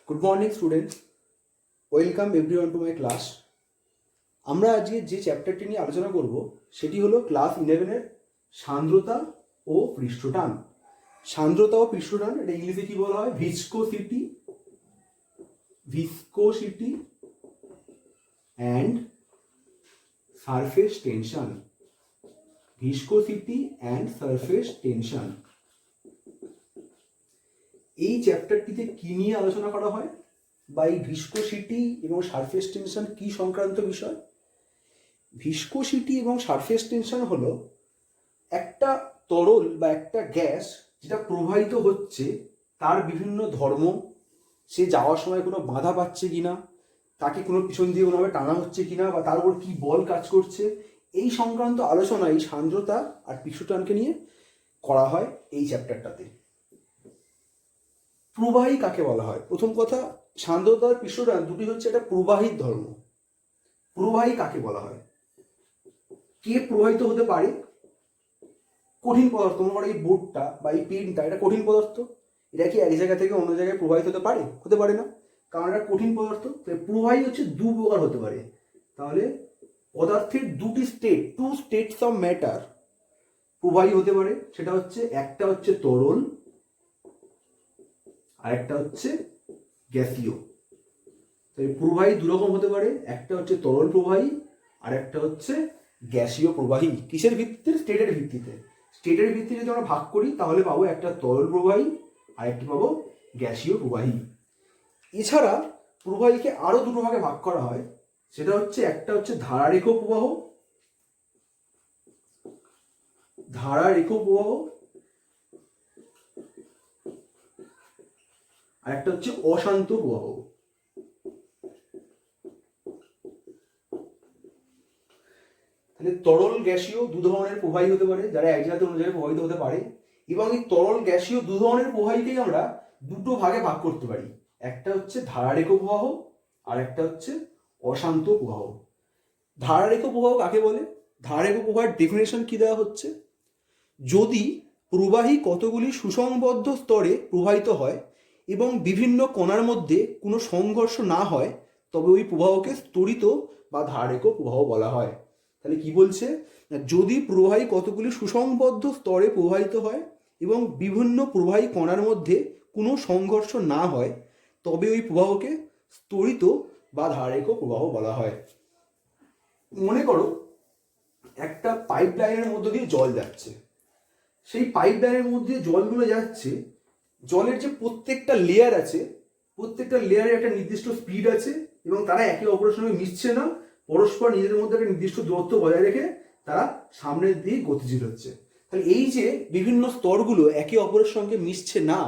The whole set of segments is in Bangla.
Good morning students, welcome everyone to my class. আমরা আজকে যে চ্যাপ্টারটি নিয়ে আলোচনা করব সেটি হলো ক্লাস 11-এর সান্দ্রতা ও পৃষ্ঠটান। সান্দ্রতা ও পৃষ্ঠটান, এটা ইংলিশে কি বলা হয়? Viscosity and surface tension. Viscosity and surface tension. এই চ্যাপ্টারটিতে কি নিয়ে আলোচনা করা হয় বা এই ভিসকোসিটি এবং সারফেস টেনশন কি সংক্রান্ত বিষয়? ভিসকোসিটি এবং সারফেস টেনশন হলো একটা তরল বা একটা গ্যাস যেটা প্রবাহিত হচ্ছে, তার বিভিন্ন ধর্ম, সে যাওয়ার সময় কোনো বাধা পাচ্ছে কিনা, তাকে কোনো পিছন দিয়ে কোনোভাবে টানা হচ্ছে কিনা, বা তার উপর কি বল কাজ করছে, এই সংক্রান্ত আলোচনা এই সান্দ্রতা আর পৃষ্ঠটানকে নিয়ে করা হয় এই চ্যাপ্টারটাতে। প্রবাহী কাকে বলা হয়? প্রথম কথা, সান্দ্রতা আর পৃষ্ঠটান দুটি হচ্ছে একটা প্রবাহীর ধর্ম। প্রবাহী কাকে বলা হয়? কে প্রবাহিত হতে পারে? কঠিন পদার্থ। মনে করো এই বোর্ডটা বা এই পেনটা, এটা কঠিন পদার্থ। এটা কি এক জায়গা থেকে অন্য জায়গায় প্রবাহিত হতে পারে? হতে পারে না, কারণ এটা কঠিন পদার্থ। প্রবাহী হচ্ছে দু প্রকার হতে পারে। তাহলে পদার্থের দুটি state, two states of matter প্রবাহী হতে পারে। সেটা হচ্ছে, একটা হচ্ছে তরল আর একটা হচ্ছে গ্যাসীয়। প্রবাহী দুরকম হতে পারে, একটা হচ্ছে তরল প্রবাহী আর একটা হচ্ছে গ্যাসীয় প্রবাহী। কিসের ভিত্তিতে? স্টেটের ভিত্তিতে। স্টেটের ভিত্তিতে যদি আমরা ভাগ করি তাহলে পাবো একটা তরল প্রবাহী আর একটি পাবো গ্যাসীয় প্রবাহী। এছাড়া প্রবাহীকে আরো দুটো ভাগে ভাগ করা হয়। সেটা হচ্ছে, একটা হচ্ছে ধারারেখ প্রবাহ, আর একটা হচ্ছে অশান্ত প্রবাহ। তাহলে তরল গ্যাসীয় দু ধরনের প্রবাহী হতে পারে, যারা এক জায়গা থেকে অন্য জায়গায় প্রবাহিত হতে পারে। এবং এই তরল গ্যাসীয় দু ধরনের প্রবাহীকেই আমরা দুটো ভাগে ভাগ করতে পারি। একটা হচ্ছে ধারারেখ প্রবাহ আর একটা হচ্ছে অশান্ত প্রবাহ। ধারারেখ প্রবাহ কাকে বলে? ধারারেখ প্রবাহের ডেফিনেশন কি দেওয়া হচ্ছে? যদি প্রবাহী কতগুলি সুসংবদ্ধ স্তরে প্রবাহিত হয় এবং বিভিন্ন কণার মধ্যে কোনো সংঘর্ষ না হয়, তবে ওই প্রবাহকে ত্বরিত বা ধারারেখ প্রবাহ বলা হয়। তাহলে কি বলছে? যদি প্রবাহী কতগুলি সুসংবদ্ধ স্তরে প্রবাহিত হয় এবং বিভিন্ন প্রবাহী কণার মধ্যে কোনো সংঘর্ষ না হয়, তবে ওই প্রবাহকে ত্বরিত বা ধারারেখ প্রবাহ বলা হয়। মনে করো একটা পাইপ লাইনের মধ্য দিয়ে জল যাচ্ছে। সেই পাইপ লাইনের মধ্যে জলগুলো যাচ্ছে, জলের যে প্রত্যেকটা লেয়ার আছে, প্রত্যেকটা লেয়ারে একটা নির্দিষ্ট স্পিড আছে এবং তারা একে অপরের সঙ্গে মিশছে না, পরস্পর নিজেদের মধ্যে একটা নির্দিষ্ট দূরত্ব বজায় রেখে তারা সামনের দিকে গতিশীল হচ্ছে। তাহলে এই যে বিভিন্ন স্তরগুলো একে অপরের সঙ্গে মিশছে না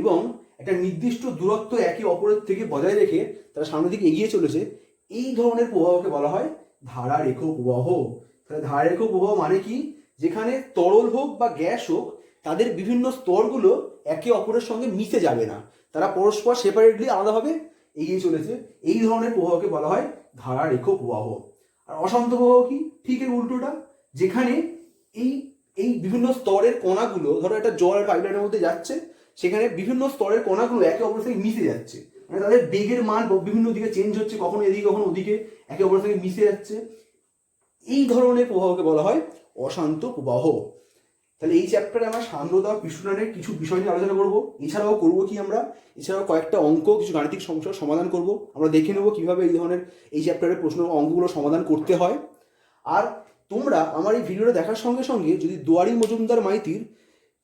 এবং একটা নির্দিষ্ট দূরত্ব একে অপরের থেকে বজায় রেখে তারা সামনের দিকে এগিয়ে চলেছে, এই ধরনের প্রবাহকে বলা হয় ধারারেখ প্রবাহ। তাহলে ধারারেখ প্রবাহ মানে কি? যেখানে তরল হোক বা গ্যাস হোক, তাদের বিভিন্ন স্তরগুলো একে অপরের সঙ্গে মিশে যাবে না, তারা পরস্পর সেপারেটলি আলাদাভাবে এগিয়ে চলেছে, এই ধরনের প্রবাহকে বলা হয় ধারারেখ প্রবাহ। আর অশান্ত প্রবাহ কি? ঠিক এর উল্টোটা। যেখানে এই এই বিভিন্ন স্তরের কণাগুলো, ধরো একটা জল পাইপলাইনের মধ্যে যাচ্ছে, সেখানে বিভিন্ন স্তরের কণাগুলো একে অপরের সঙ্গে মিশে যাচ্ছে, মানে তাদের বেগের মান বিভিন্ন দিকে চেঞ্জ হচ্ছে, কখনো এদিকে কখনো ওদিকে, একে অপরের সঙ্গে মিশে যাচ্ছে। এই ধরনের প্রবাহকে বলা হয় অশান্ত প্রবাহ। তাহলে এই চ্যাপ্টারে আমরা সান্দ্রতা ও পৃষ্ঠটানের কিছু বিষয় নিয়ে আলোচনা করব। এছাড়াও করবো কি আমরা, এছাড়াও কয়েকটা অঙ্ক, কিছু গাণিতিক সমস্যার সমাধান করব। আমরা দেখে নেব কিভাবে এই ধরনের এই চ্যাপ্টারের প্রশ্ন অঙ্কগুলো সমাধান করতে হয়। আর তোমরা আমার এই ভিডিওটা দেখার সঙ্গে সঙ্গে যদি দুয়ারী মজুমদার মাইতির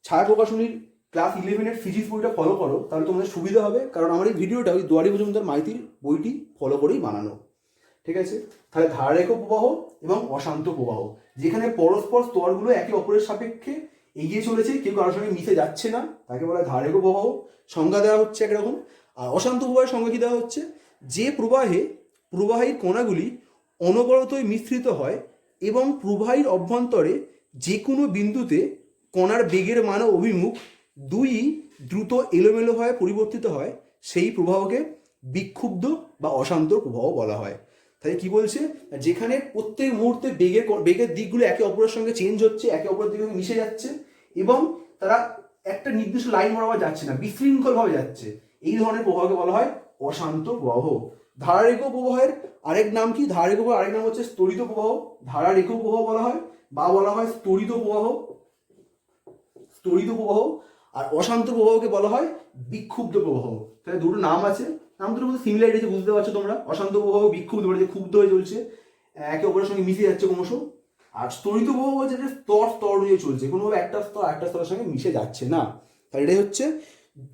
ছায়া প্রকাশনীর ক্লাস 11-এর ফিজিক্স বইটা ফলো করো, তাহলে তোমাদের সুবিধা হবে, কারণ আমার এই ভিডিওটা ওই দুয়ারী মজুমদার মাইতির বইটি ফলো করেই বানানো। ঠিক আছে? তাহলে ধারারেখ প্রবাহ এবং অশান্ত প্রবাহ, যেখানে পরস্পর স্তরগুলো একে অপরের সাপেক্ষে এগিয়ে চলেছে, কেউ কারোর সঙ্গে মিশে যাচ্ছে না, তাকে বলা হয় ধারারেখ প্রবাহ। সংজ্ঞা দেওয়া হচ্ছে একরকম। আর অশান্ত প্রবাহের সংজ্ঞা কি দেওয়া হচ্ছে? যে প্রবাহীর কণাগুলি অনবরতই মিশ্রিত হয় এবং প্রবাহীর অভ্যন্তরে যে কোনো বিন্দুতে কণার বেগের মান ও অভিমুখ দুই দ্রুত এলোমেলোভাবে পরিবর্তিত হয়, সেই প্রবাহকে বিক্ষুব্ধ বা অশান্ত প্রবাহ বলা হয়। তাই কি বলছে? যেখানে প্রত্যেক মুহূর্তে বেগের দিকগুলো একে অপরের সঙ্গে চেঞ্জ হচ্ছে, একে অপরের দিকে মিশে যাচ্ছে এবং তারা একটা নির্দিষ্ট লাইন বরাবর যাচ্ছে না, বিশৃঙ্খলভাবে যাচ্ছে, এই ধরনের প্রবাহকে বলা হয় অশান্ত প্রবাহ। ধারারেখ প্রবাহের আরেক নাম কি? ধারারেখ প্রবাহের আরেক নাম হচ্ছে স্তরিত প্রবাহ। ধারারেখ প্রবাহ বলা হয় বা বলা হয় স্তরিত প্রবাহ, স্তরিত প্রবাহ। আর অশান্ত প্রবাহকে বলা হয় বিক্ষুব্ধ প্রবাহ। তাহলে দুটো নাম আছে, নাম দুটোর মধ্যে সিমিলারিটি আছে, বুঝতে পারছো তোমরা। অশান্ত প্রবাহ বিক্ষুব্ধ, মানে যে ক্ষুব্ধ হয়ে চলছে, একে অপরের সঙ্গে মিশে যাচ্ছে ক্রমশ। আর স্তরিত প্রবাহ হচ্ছে যে স্তর স্তর অনুযায়ী চলছে, কোনোভাবে একটা স্তরের সঙ্গে মিশে যাচ্ছে না। তাহলে এটাই হচ্ছে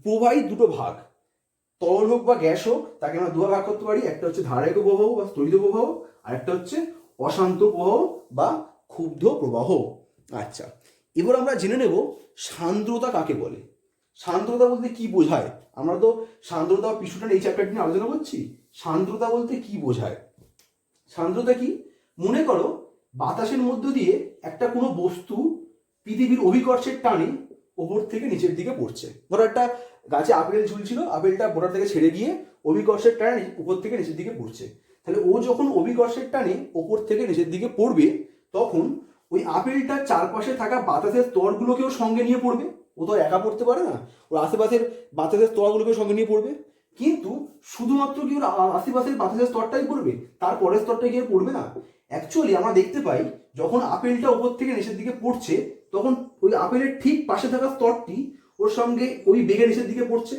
প্রবাহী দুটো ভাগ, তরল হোক বা গ্যাস হোক, তাকে আমরা দুভাবে ভাগ করতে পারি। একটা হচ্ছে ধারারেখ প্রবাহ বা স্তরিত প্রবাহ, আর একটা হচ্ছে অশান্ত প্রবাহ বা ক্ষুব্ধ প্রবাহ। আচ্ছা, এবার আমরা জেনে নেব সান্দ্রতা কাকে বলে। সান্দ্রতা বলতে কি বোঝায়? আমরা তো সান্দ্রতা পিছুটার এই চ্যাপ্টারটি নিয়ে আলোচনা করছি। সান্দ্রতা বলতে কি বোঝায়? সান্দ্রতা কি? মনে করো বাতাসের মধ্য দিয়ে একটা কোনো বস্তু পৃথিবীর অভিকর্ষের টানে ওপর থেকে নিচের দিকে পড়ছে। ধরো একটা গাছে আপেল ঝুলছিল, আপেলটা বোটা থেকে ছেড়ে গিয়ে অভিকর্ষের টানে উপর থেকে নিচের দিকে পড়ছে। তাহলে ও যখন অভিকর্ষের টানে ওপর থেকে নিচের দিকে পড়বে, তখন ওই আপেলটার চারপাশে থাকা বাতাসের স্তরগুলোকেও সঙ্গে নিয়ে পড়বে। ও তো একা পড়তে পারে না, ওর আশেপাশের বাতাসের স্তরগুলোকেও সঙ্গে নিয়ে পড়বে। কিন্তু শুধুমাত্র কি ওর আশেপাশের বাতাসের স্তরটাই পড়বে, তার পরের স্তরটা গিয়ে পড়বে না। অ্যাকচুয়ালি আমরা দেখতে পাই যখন আপেলটা উপর থেকে নিচের দিকে পড়ছে, তখন ওই আপেলের ঠিক পাশে থাকা স্তরটি ওর সঙ্গে ওই বেগে নিচের দিকে পড়ছে,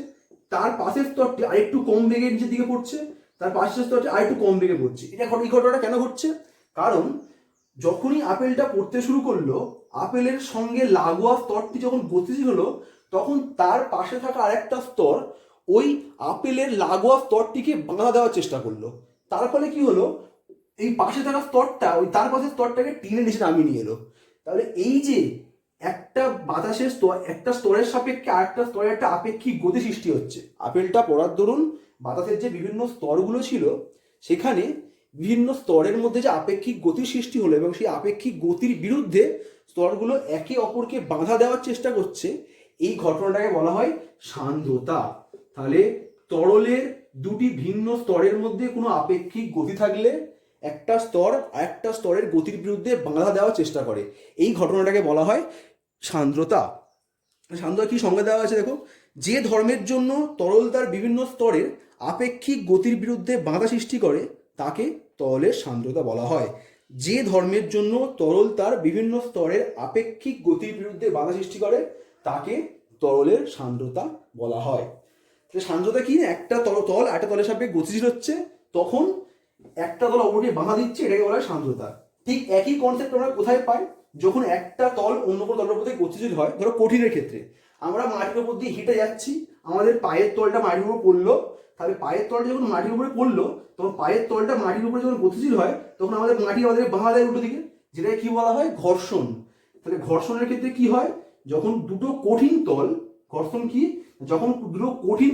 তার পাশের স্তরটি আরেকটু কম বেগে নিচের দিকে পড়ছে, তার পাশের স্তরটি আরেকটু কম বেগে পড়ছে। এই ঘটনাটা কেন ঘটছে? কারণ যখনই আপেলটা পড়তে শুরু করলো, আপেলের সঙ্গে লাগোয়া স্তরটি যখন গতিশীল হলো, তখন তার পাশে থাকা আরেকটা স্তর ওই আপেলের লাগোয়া স্তরটিকে বাঁধা দেওয়ার চেষ্টা করলো। তার ফলে কি হলো, এই পাশে থাকা স্তরটা ওই তার পাশের স্তরটাকে টেনে নিচে নামিয়ে নিয়ে এলো। তাহলে এই যে একটা বাতাসের স্তর, একটা স্তরের সাপেক্ষে আরেকটা স্তরে একটা আপেক্ষিক গতি সৃষ্টি হচ্ছে। আপেলটা পড়ার দরুন বাতাসের যে বিভিন্ন স্তরগুলো ছিল, সেখানে বিভিন্ন স্তরের মধ্যে যে আপেক্ষিক গতির সৃষ্টি হলো এবং সেই আপেক্ষিক গতির বিরুদ্ধে স্তরগুলো একে অপরকে বাধা দেওয়ার চেষ্টা করছে, এই ঘটনাটাকে বলা হয় সান্দ্রতা। তাহলে তরলের দুটি ভিন্ন স্তরের মধ্যে কোনো আপেক্ষিক গতি থাকলে একটা স্তর আরেকটা স্তরের গতির বিরুদ্ধে বাধা দেওয়ার চেষ্টা করে, এই ঘটনাটাকে বলা হয় সান্দ্রতা। সান্দ্রতা কি সংজ্ঞা দেওয়া আছে দেখো, যে ধর্মের জন্য তরল তার বিভিন্ন স্তরের আপেক্ষিক গতির বিরুদ্ধে বাধা সৃষ্টি করে তাকে তরলের সান্দ্রতা বলা হয়। যে ধর্মের জন্য তরল তার বিভিন্ন স্তরের আপেক্ষিক গতির বিরুদ্ধে বাধা সৃষ্টি করে তাকে তরলের সান্দ্রতা বলা হয়। সান্দ্রতা কি? একটা তল একটা তলের সাপেক্ষে গতিশীল হচ্ছে, তখন একটা তল অপরকে বাধা দিচ্ছে, এটাকে বলা হয় সান্দ্রতা। ঠিক একই কনসেপ্ট আমরা কোথায় পাই? যখন একটা তল অন্য কোনো তলের উপর থেকে গতিশীল হয়। ধরো কঠিনের ক্ষেত্রে আমরা মাটির উপর দিয়ে হেঁটে যাচ্ছি, আমাদের পায়ের তলটা মাটির উপর পড়লো, তাহলে পায়ের তলটা যখন মাটির উপরে পড়লো, তখন পায়ের তলটা মাটির উপরে যখন গতিশীল হয়, তখন মাটি আমাদের বাধা দেয় উল্টো দিকে, যেটাকে কি বলা হয়? ঘর্ষণ। তাহলে ঘর্ষণের ক্ষেত্রে কি হয়? যখন দুটো কঠিন তল, ঘর্ষণ কি? যখন দুটো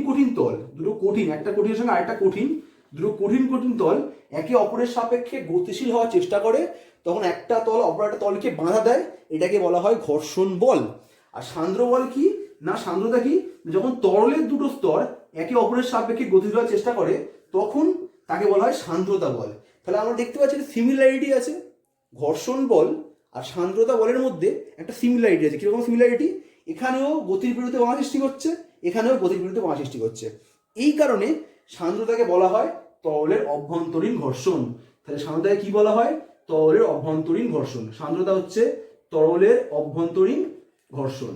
কঠিন তল, দুটো কঠিন, একটা কঠিনের সঙ্গে আরেকটা কঠিন, দুটো কঠিন তল একে অপরের সাপেক্ষে গতিশীল হওয়ার চেষ্টা করে, তখন একটা তল অপর একটা তলকে বাধা দেয়, এটাকে বলা হয় ঘর্ষণ বল। আর সান্দ্র বল কি? না, সান্দ্রতা কি? যখন তরলের দুটো স্তর একে অপরের সাপেক্ষে গতিশীল হওয়ার চেষ্টা করে, তখন তাকে বলা হয় সান্দ্রতা বল। তাহলে আমরা দেখতে পাচ্ছি সিমিলারিটি আছে, ঘর্ষণ বল আর সান্দ্রতা বলের মধ্যে একটা সিমিলারিটি আছে। কিরকম সিমিলারিটি? এখানেও গতির বিরুদ্ধে বাধা সৃষ্টি করছে, এখানেও গতির বিরুদ্ধে বাধা সৃষ্টি করছে। এই কারণে সান্দ্রতাকে বলা হয় তরলের অভ্যন্তরীণ ঘর্ষণ। তাহলে সান্দ্রতাকে কি বলা হয়? তরলের অভ্যন্তরীণ ঘর্ষণ। সান্দ্রতা হচ্ছে তরলের অভ্যন্তরীণ ঘর্ষণ।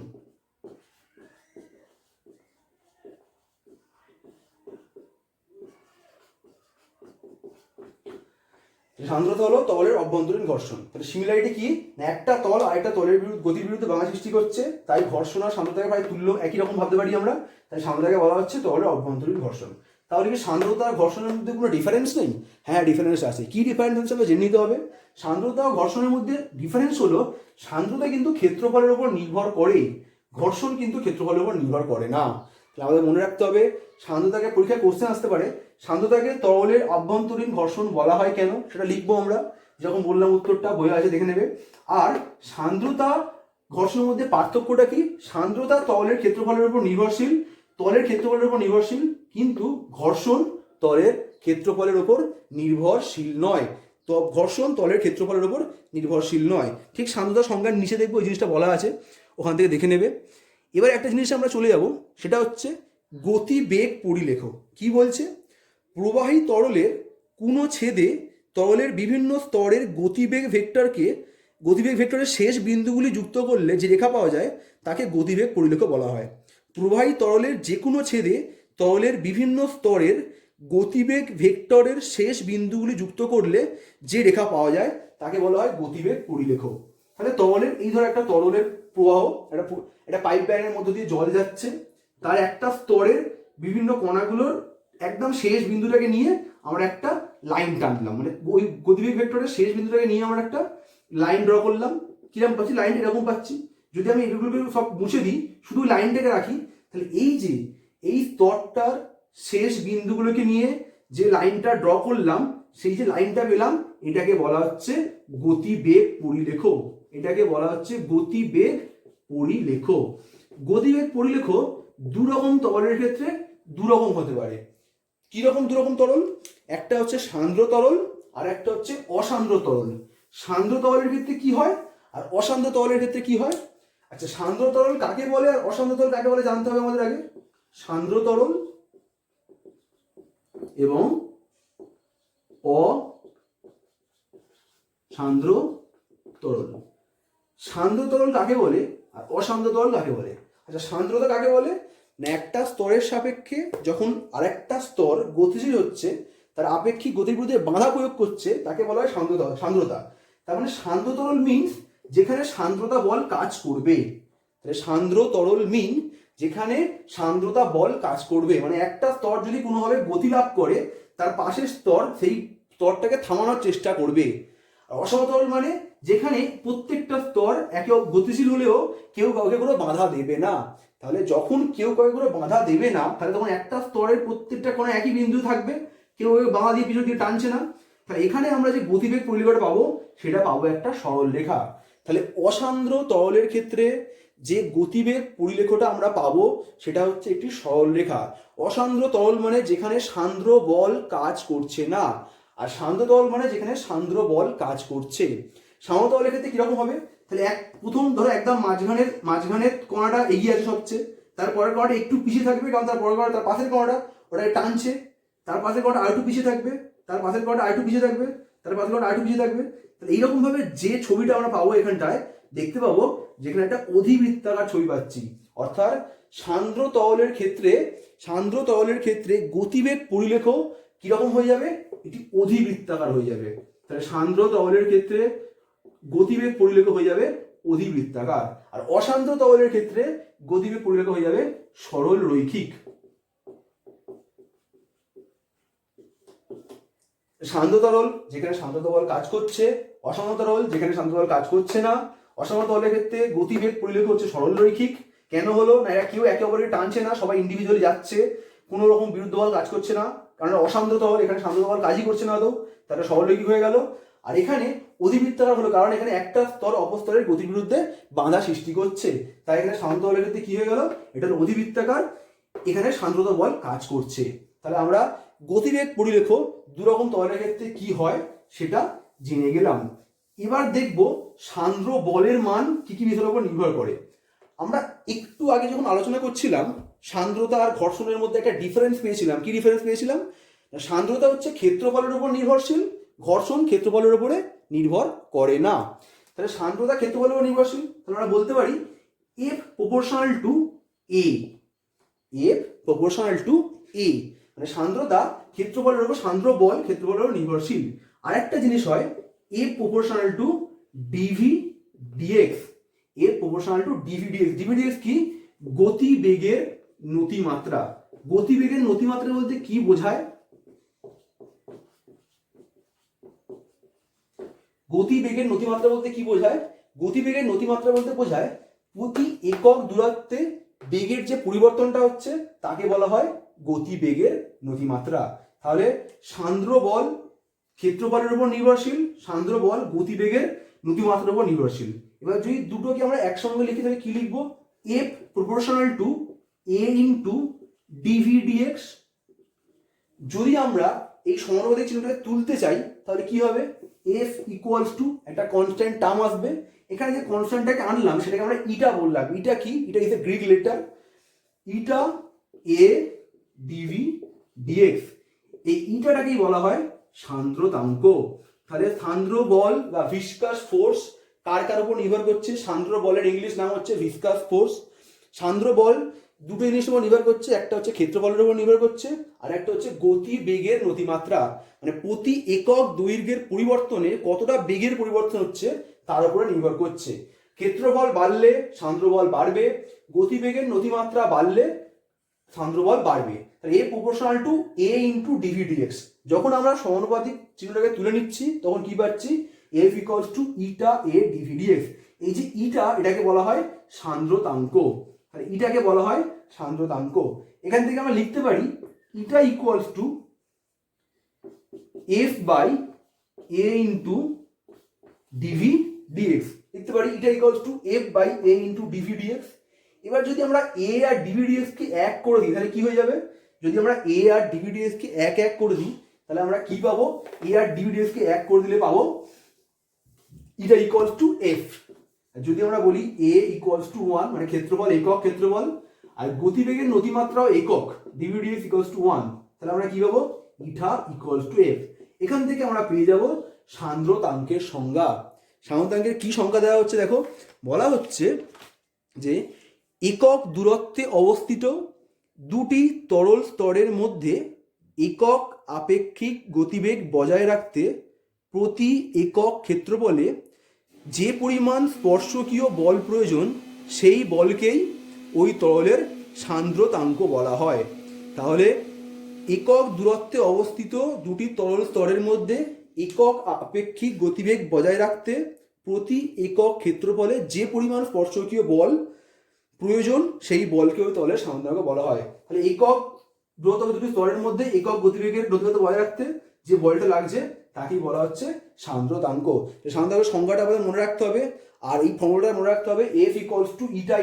সান্দ্রতা হলো তরলের অভ্যন্তরীণ ঘর্ষণ। তাহলে সিমিলারিটি কি? না, একটা তল আরেকটা তলের গতির বিরুদ্ধে বাধা সৃষ্টি করছে, তাই ঘর্ষণ আর সান্দ্রতাকে প্রায় তুল্য, একই রকম ভাবতে পারি আমরা, তাই সান্দ্রতাকে বলা হচ্ছে তরলের অভ্যন্তরীণ ঘর্ষণ। তাহলে কি সান্দ্রতা আর ঘর্ষণের মধ্যে কোনো ডিফারেন্স নেই? হ্যাঁ, ডিফারেন্স আছে। কি ডিফারেন্স আছে আমরা জেনে নিতে হবে। সান্দ্রতা ও ঘর্ষণের মধ্যে ডিফারেন্স হলো, সান্দ্রতা কিন্তু ক্ষেত্রফলের উপর নির্ভর করে, ঘর্ষণ কিন্তু ক্ষেত্রফলের উপর নির্ভর করে না। আমাদের মনে রাখতে হবে, সান্দ্রতাকে পরীক্ষায় কোশ্চেন আসতে পারে, সান্দ্রতাকে তরলের অভ্যন্তরীণ ঘর্ষণ বলা হয় কেন, সেটা লিখবো আমরা। যখন বললাম উত্তরটা বইয়ে আছে, দেখে নেবে। আর সান্দ্রতা ঘর্ষণের মধ্যে পার্থক্যটা কি? সান্দ্রতা তরলের ক্ষেত্রফলের উপর নির্ভরশীল, তলের ক্ষেত্রফলের উপর নির্ভরশীল, কিন্তু ঘর্ষণ তলের ক্ষেত্রফলের উপর নির্ভরশীল নয়। তো ঘর্ষণ তলের ক্ষেত্রফলের উপর নির্ভরশীল নয়। ঠিক সান্দ্রতা সংজ্ঞার নিচে দেখবো এই জিনিসটা বলা আছে, ওখান থেকে দেখে নেবে। এবার একটা জিনিস আমরা চলে যাব, সেটা হচ্ছে গতিবেগ পরিলেখ। কি বলছে? প্রবাহী তরলের কোনো ছেদে তরলের বিভিন্ন স্তরের গতিবেগ ভেক্টরের শেষ বিন্দুগুলি যুক্ত করলে যে রেখা পাওয়া যায় তাকে গতিবেগ পরিলেখ বলা হয়। প্রবাহী তরলের যে কোনো ছেদে তরলের বিভিন্ন স্তরের গতিবেগ ভেক্টরের শেষ বিন্দুগুলি যুক্ত করলে যে রেখা পাওয়া যায় তাকে বলা হয় গতিবেগ পরিলেখ। তাহলে তরলের এই ধর একটা তরলের প্রবাহ, একটা পাইপ লাইনের মধ্য দিয়ে জল যাচ্ছে, তার একটা স্তরের বিভিন্ন কণাগুলোর একদম শেষ বিন্দুটাকে নিয়ে আমরা একটা লাইন টানলাম, মানে ওই গতিবেগ ভেক্টরের শেষ বিন্দুটাকে নিয়ে আমরা একটা লাইন ড্র করলাম। কিরকম পাচ্ছি? লাইন এরকম পাচ্ছি। যদি আমি এগুলোকে সব মুছে দিই, শুধু লাইনটাকে রাখি, তাহলে এই যে এই স্তরটার শেষ বিন্দুগুলোকে নিয়ে যে লাইনটা ড্র করলাম, সেই যে লাইনটা পেলাম, এটাকে বলা হচ্ছে গতিবেগ পরিলেখ। এটাকে বলা হচ্ছে গতিবেগ পরিলেখ। গতিবেগ পরিলেখ দুরকম তরলের ক্ষেত্রে দুরকম হতে পারে। কিরকম দুরকম তরল? একটা হচ্ছে সান্দ্র তরল আর একটা হচ্ছে অসান্দ্র তরল। সান্দ্র তরলের ক্ষেত্রে কি হয় আর অসান্দ্র তরলের ক্ষেত্রে কি হয়? আচ্ছা, সান্দ্র তরল কাকে বলে আর অসান্দ্র তরল কাকে বলে জানতে হবে আমাদের আগে। সান্দ্র তরল এবং অসান্দ্র তরল। সান্দ্র তরল কাকে বলে আর অসান্দ্র তরল কাকে বলে? আচ্ছা, সান্দ্রতা কাকে বলে না, একটা স্তরের সাপেক্ষে যখন আরেকটা স্তর গতিশীল হচ্ছে, তার আপেক্ষিক গতির বিরুদ্ধে বাধা প্রয়োগ করছে, তাকে বলা হয় সান্দ্রতা। তার মানে সান্দ্র তরল মিনস যেখানে সান্দ্রতা বল কাজ করবে। তাহলে সান্দ্র তরল মিন যেখানে সান্দ্রতা বল কাজ করবে, মানে একটা স্তর যদি কোনোভাবে গতি লাভ করে, তার পাশের স্তর সেই স্তরটাকে থামানোর চেষ্টা করবে। আর অসান্দ্র তরল মানে যেখানে প্রত্যেকটা স্তর একে গতিশীল হলেও কেউ কাউকে কোনো বাধা দেবে না। তাহলে যখন কেউ কাউকে কোনো বাধা দেবে না, তাহলে তখন একটা স্তরের প্রত্যেকটা কোনো একই বিন্দু থাকবে, কেউ বাধা দিয়ে পিছন দিয়ে টানছে না। তাহলে এখানে আমরা যে গতিবেগ পরিলেখটা পাবো, সেটা পাবো একটা সরল রেখা। তাহলে অসান্দ্র তরলের ক্ষেত্রে যে গতিবেগ পরিলেখটা আমরা পাবো, সেটা হচ্ছে একটি সরল রেখা। অসান্দ্র তরল মানে যেখানে সান্দ্র বল কাজ করছে না, আর সান্দ্র তরল মানে যেখানে সান্দ্র বল কাজ করছে। সান্দ্র তরলের ক্ষেত্রে কিরকম হবে? তাহলে প্রথম ধরো একদম মাঝখানের কণাটা এগিয়ে আছে সবচেয়ে, তারপরের কণাটা একটু পিছিয়ে থাকবে, কারণ তার পরের কণা তার পাশের কণাটা ওটাকে টানছে, তার পাশের কণাটা আরেকটু পিছিয়ে থাকবে, তার পাশের কণাটা আরেকটু পিছিয়ে থাকবে, তার পাশের কণাটা আরেকটু পিছিয়ে থাকবে। তাহলে এইরকম ভাবে যে ছবিটা আমরা পাবো এখানটায় দেখতে পাবো, যেখানে একটা অধিবৃত্তাকার ছবি পাচ্ছি। অর্থাৎ সান্দ্র তরলের ক্ষেত্রে গতিবেগ পরিলেখ কিরকম হয়ে যাবে? এটি অধিবৃত্তাকার হয়ে যাবে। তাহলে সান্দ্র তরলের ক্ষেত্রে গতিবেগ পরিলেখ হয়ে যাবে অধিবৃত্তাকার, আর অসান্দ্র তরলের ক্ষেত্রে গতিবেগ পরিলেখ হয়ে যাবে সরল রৈখিক। সান্দ্র তরল যেখানে সান্দ্র বল কাজ করছে, অসান্দ্র তরল যেখানে সান্দ্র বল কাজ করছে না। অসান্দ্র তরলের ক্ষেত্রে গতিবেগ পরিলেখ হচ্ছে সরল রৈখিক। কেন হলো না? এরা কেউ একে অপরকে টানছে না, সবাই ইন্ডিভিজুয়ালি যাচ্ছে, কোনো রকম বিরুদ্ধ বল কাজ করছে না। কারণ অসান্দ্র তরল, এখানে সান্দ্র বল কাজই করছে না আদৌ, তাহলে সরল রৈখিক হয়ে গেল। আর এখানে অধিবৃত্তাকার হলো কারণ এখানে একটা স্তর অপর স্তরের গতির বিরুদ্ধে বাধা সৃষ্টি করছে, তাই এখানে সান্দ্র তরলের ক্ষেত্রে কি হয়ে গেল? এটা অধিবৃত্তাকার, এখানে সান্দ্রতা বল কাজ করছে। তাহলে আমরা গতিবেগ পরিলেখ দুরকম তরলের ক্ষেত্রে কি হয় সেটা জেনে গেলাম। এবার দেখব সান্দ্র বলের মান কি কি বিষয়ের উপর নির্ভর করে। আমরা একটু আগে যখন আলোচনা করছিলাম, সান্দ্রতা আর ঘর্ষণের মধ্যে একটা ডিফারেন্স পেয়েছিলাম। কি ডিফারেন্স পেয়েছিলাম? সান্দ্রতা হচ্ছে ক্ষেত্রফলের উপর নির্ভরশীল, ঘর্ষণ ক্ষেত্রফলের উপরে নির্ভর করে না। তাহলে সান্দ্রতা ক্ষেত্রফলের উপর নির্ভরশীল, তাহলে আমরা বলতে পারি F proportional to A। F proportional to A, মানে সান্দ্রতা ক্ষেত্রফলের উপর, সান্দ্র বল ক্ষেত্রফলের উপর নির্ভরশীল। আর একটা জিনিস হয় F proportional to dV dx। F proportional to dV dx। dV dx কি? গতিবেগের নতিমাত্রা। গতিবেগের নতিমাত্রা বলতে কি বোঝায়? গতিবেগের নতিমাত্রা বলতে কি বোঝায়? গতিবেগের নতিমাত্রা বলতে বোঝায় প্রতি একক দূরত্বে বেগের যে পরিবর্তনটা হচ্ছে তাকে বলা হয় গতিবেগের নতিমাত্রা। তাহলে সান্দ্র বল ক্ষেত্রফলের উপর নির্ভরশীল, সান্দ্র বল গতিবেগের নতিমাত্রার উপর নির্ভরশীল। এবার যদি দুটোকে আমরা একসঙ্গে লিখি তাহলে কি লিখবো? F proportional to A into dV dx। যদি আমরা এই সমানুপাতিক চিহ্নটাকে তুলতে চাই তাহলে কি হবে? F equals to একটা কনস্ট্যান্ট টার্ম আসবে, এখানে যে কনস্ট্যান্টটাকে আনলাম সেটাকে আমরা ইটা বললাম। ইটা কি? ইটা is a Greek letter, eta A dV dx। এই ইটাটাকেই বলা হয় সান্দ্রতাঙ্ক। তাহলে সান্দ্র বল বা ভিসকাস ফোর্স কার কার উপর নির্ভর করছে? সান্দ্র বলের ইংলিশ নাম হচ্ছে ভিসকাস ফোর্স। সান্দ্র বল দুটো জিনিসের উপর নির্ভর করছে, একটা হচ্ছে ক্ষেত্রফলের উপর নির্ভর করছে, আর একটা হচ্ছে গতি বেগের নতিমাত্রা, মানে প্রতি একক দৈর্ঘ্যের পরিবর্তনে কতটা বেগের পরিবর্তন হচ্ছে তার উপরে নির্ভর করছে। ক্ষেত্রফল বাড়লে সান্দ্র বল বাড়বে, গতিবেগের নতিমাত্রা বাড়লে সান্দ্র বল বাড়বে। তাহলে A proportional to A into dv dx. যখন আমরা সমানুপাতিক চিহ্নটাকে তুলে নিচ্ছি তখন কি পাচ্ছি? F equals to eta A dv dx. এই যে ইটা, এটাকে বলা হয় সান্দ্রতাঙ্ক। তাহলে ইটাকে বলা হয় সান্দ্রতাঙ্ক। এখান থেকে আমরা লিখতে পারি eta equals to F by A into dv dx. লিখতে পারি eta equals to F by A into dv dx. এবার যদি আমরা এ আর ডিভি ডিএক্স কে এক করে দিই তাহলে কি হয়ে যাবে? যদি আমরা এ আর ডিভি ডিএক্স কে এক এক করে দিই তাহলে আমরা কি পাবো? এ আর ডিভি ডিএক্স কে এক করে দিলে পাবো ইটা ইকুয়ালস টু এফ। যদি আমরা বলি এ ইকুয়ালস টু 1, মানে ক্ষেত্রফল একক ক্ষেত্রফল, আর গতিবেগের নতিমাত্রাও একক, ডিভি ডিএক্স ইকুয়ালস টু 1, তাহলে আমরা কি পাবো? ইটা ইকুয়ালস টু এফ। এখান থেকে আমরা পেয়ে যাব সান্দ্রতাঙ্কের সংজ্ঞা। সান্দ্রতাঙ্কের কি সংজ্ঞা দেওয়া হচ্ছে দেখো, বলা হচ্ছে যে একক দূরত্বে অবস্থিত দুটি তরল স্তরের মধ্যে একক আপেক্ষিক গতিবেগ বজায় রাখতে প্রতি একক ক্ষেত্রফলে যে পরিমাণ স্পর্শকীয় বল প্রয়োজন সেই বলকেই ওই তরলের সান্দ্রতাঙ্ক বলা হয়। তাহলে একক দূরত্বে অবস্থিত দুটি তরল স্তরের মধ্যে একক আপেক্ষিক গতিবেগ বজায় রাখতে প্রতি একক ক্ষেত্রফলে যে পরিমাণ স্পর্শকীয় বল প্রয়োজন সেই বলকে ওই তরলের সান্দ্রতাঙ্ক বলা হয়। তাহলে একক দূরত্ব দুটি স্তরের মধ্যে একক গতিবেগের নতিমাত্রা বজায় রাখতে যে বলটা লাগছে তাকেই বলা হচ্ছে সান্দ্রতাঙ্ক। সান্দ্রতাঙ্কের সংজ্ঞাটা আমাদের মনে রাখতে হবে, আর এই ফর্মুলাটা মনে রাখতে হবে F equals to eta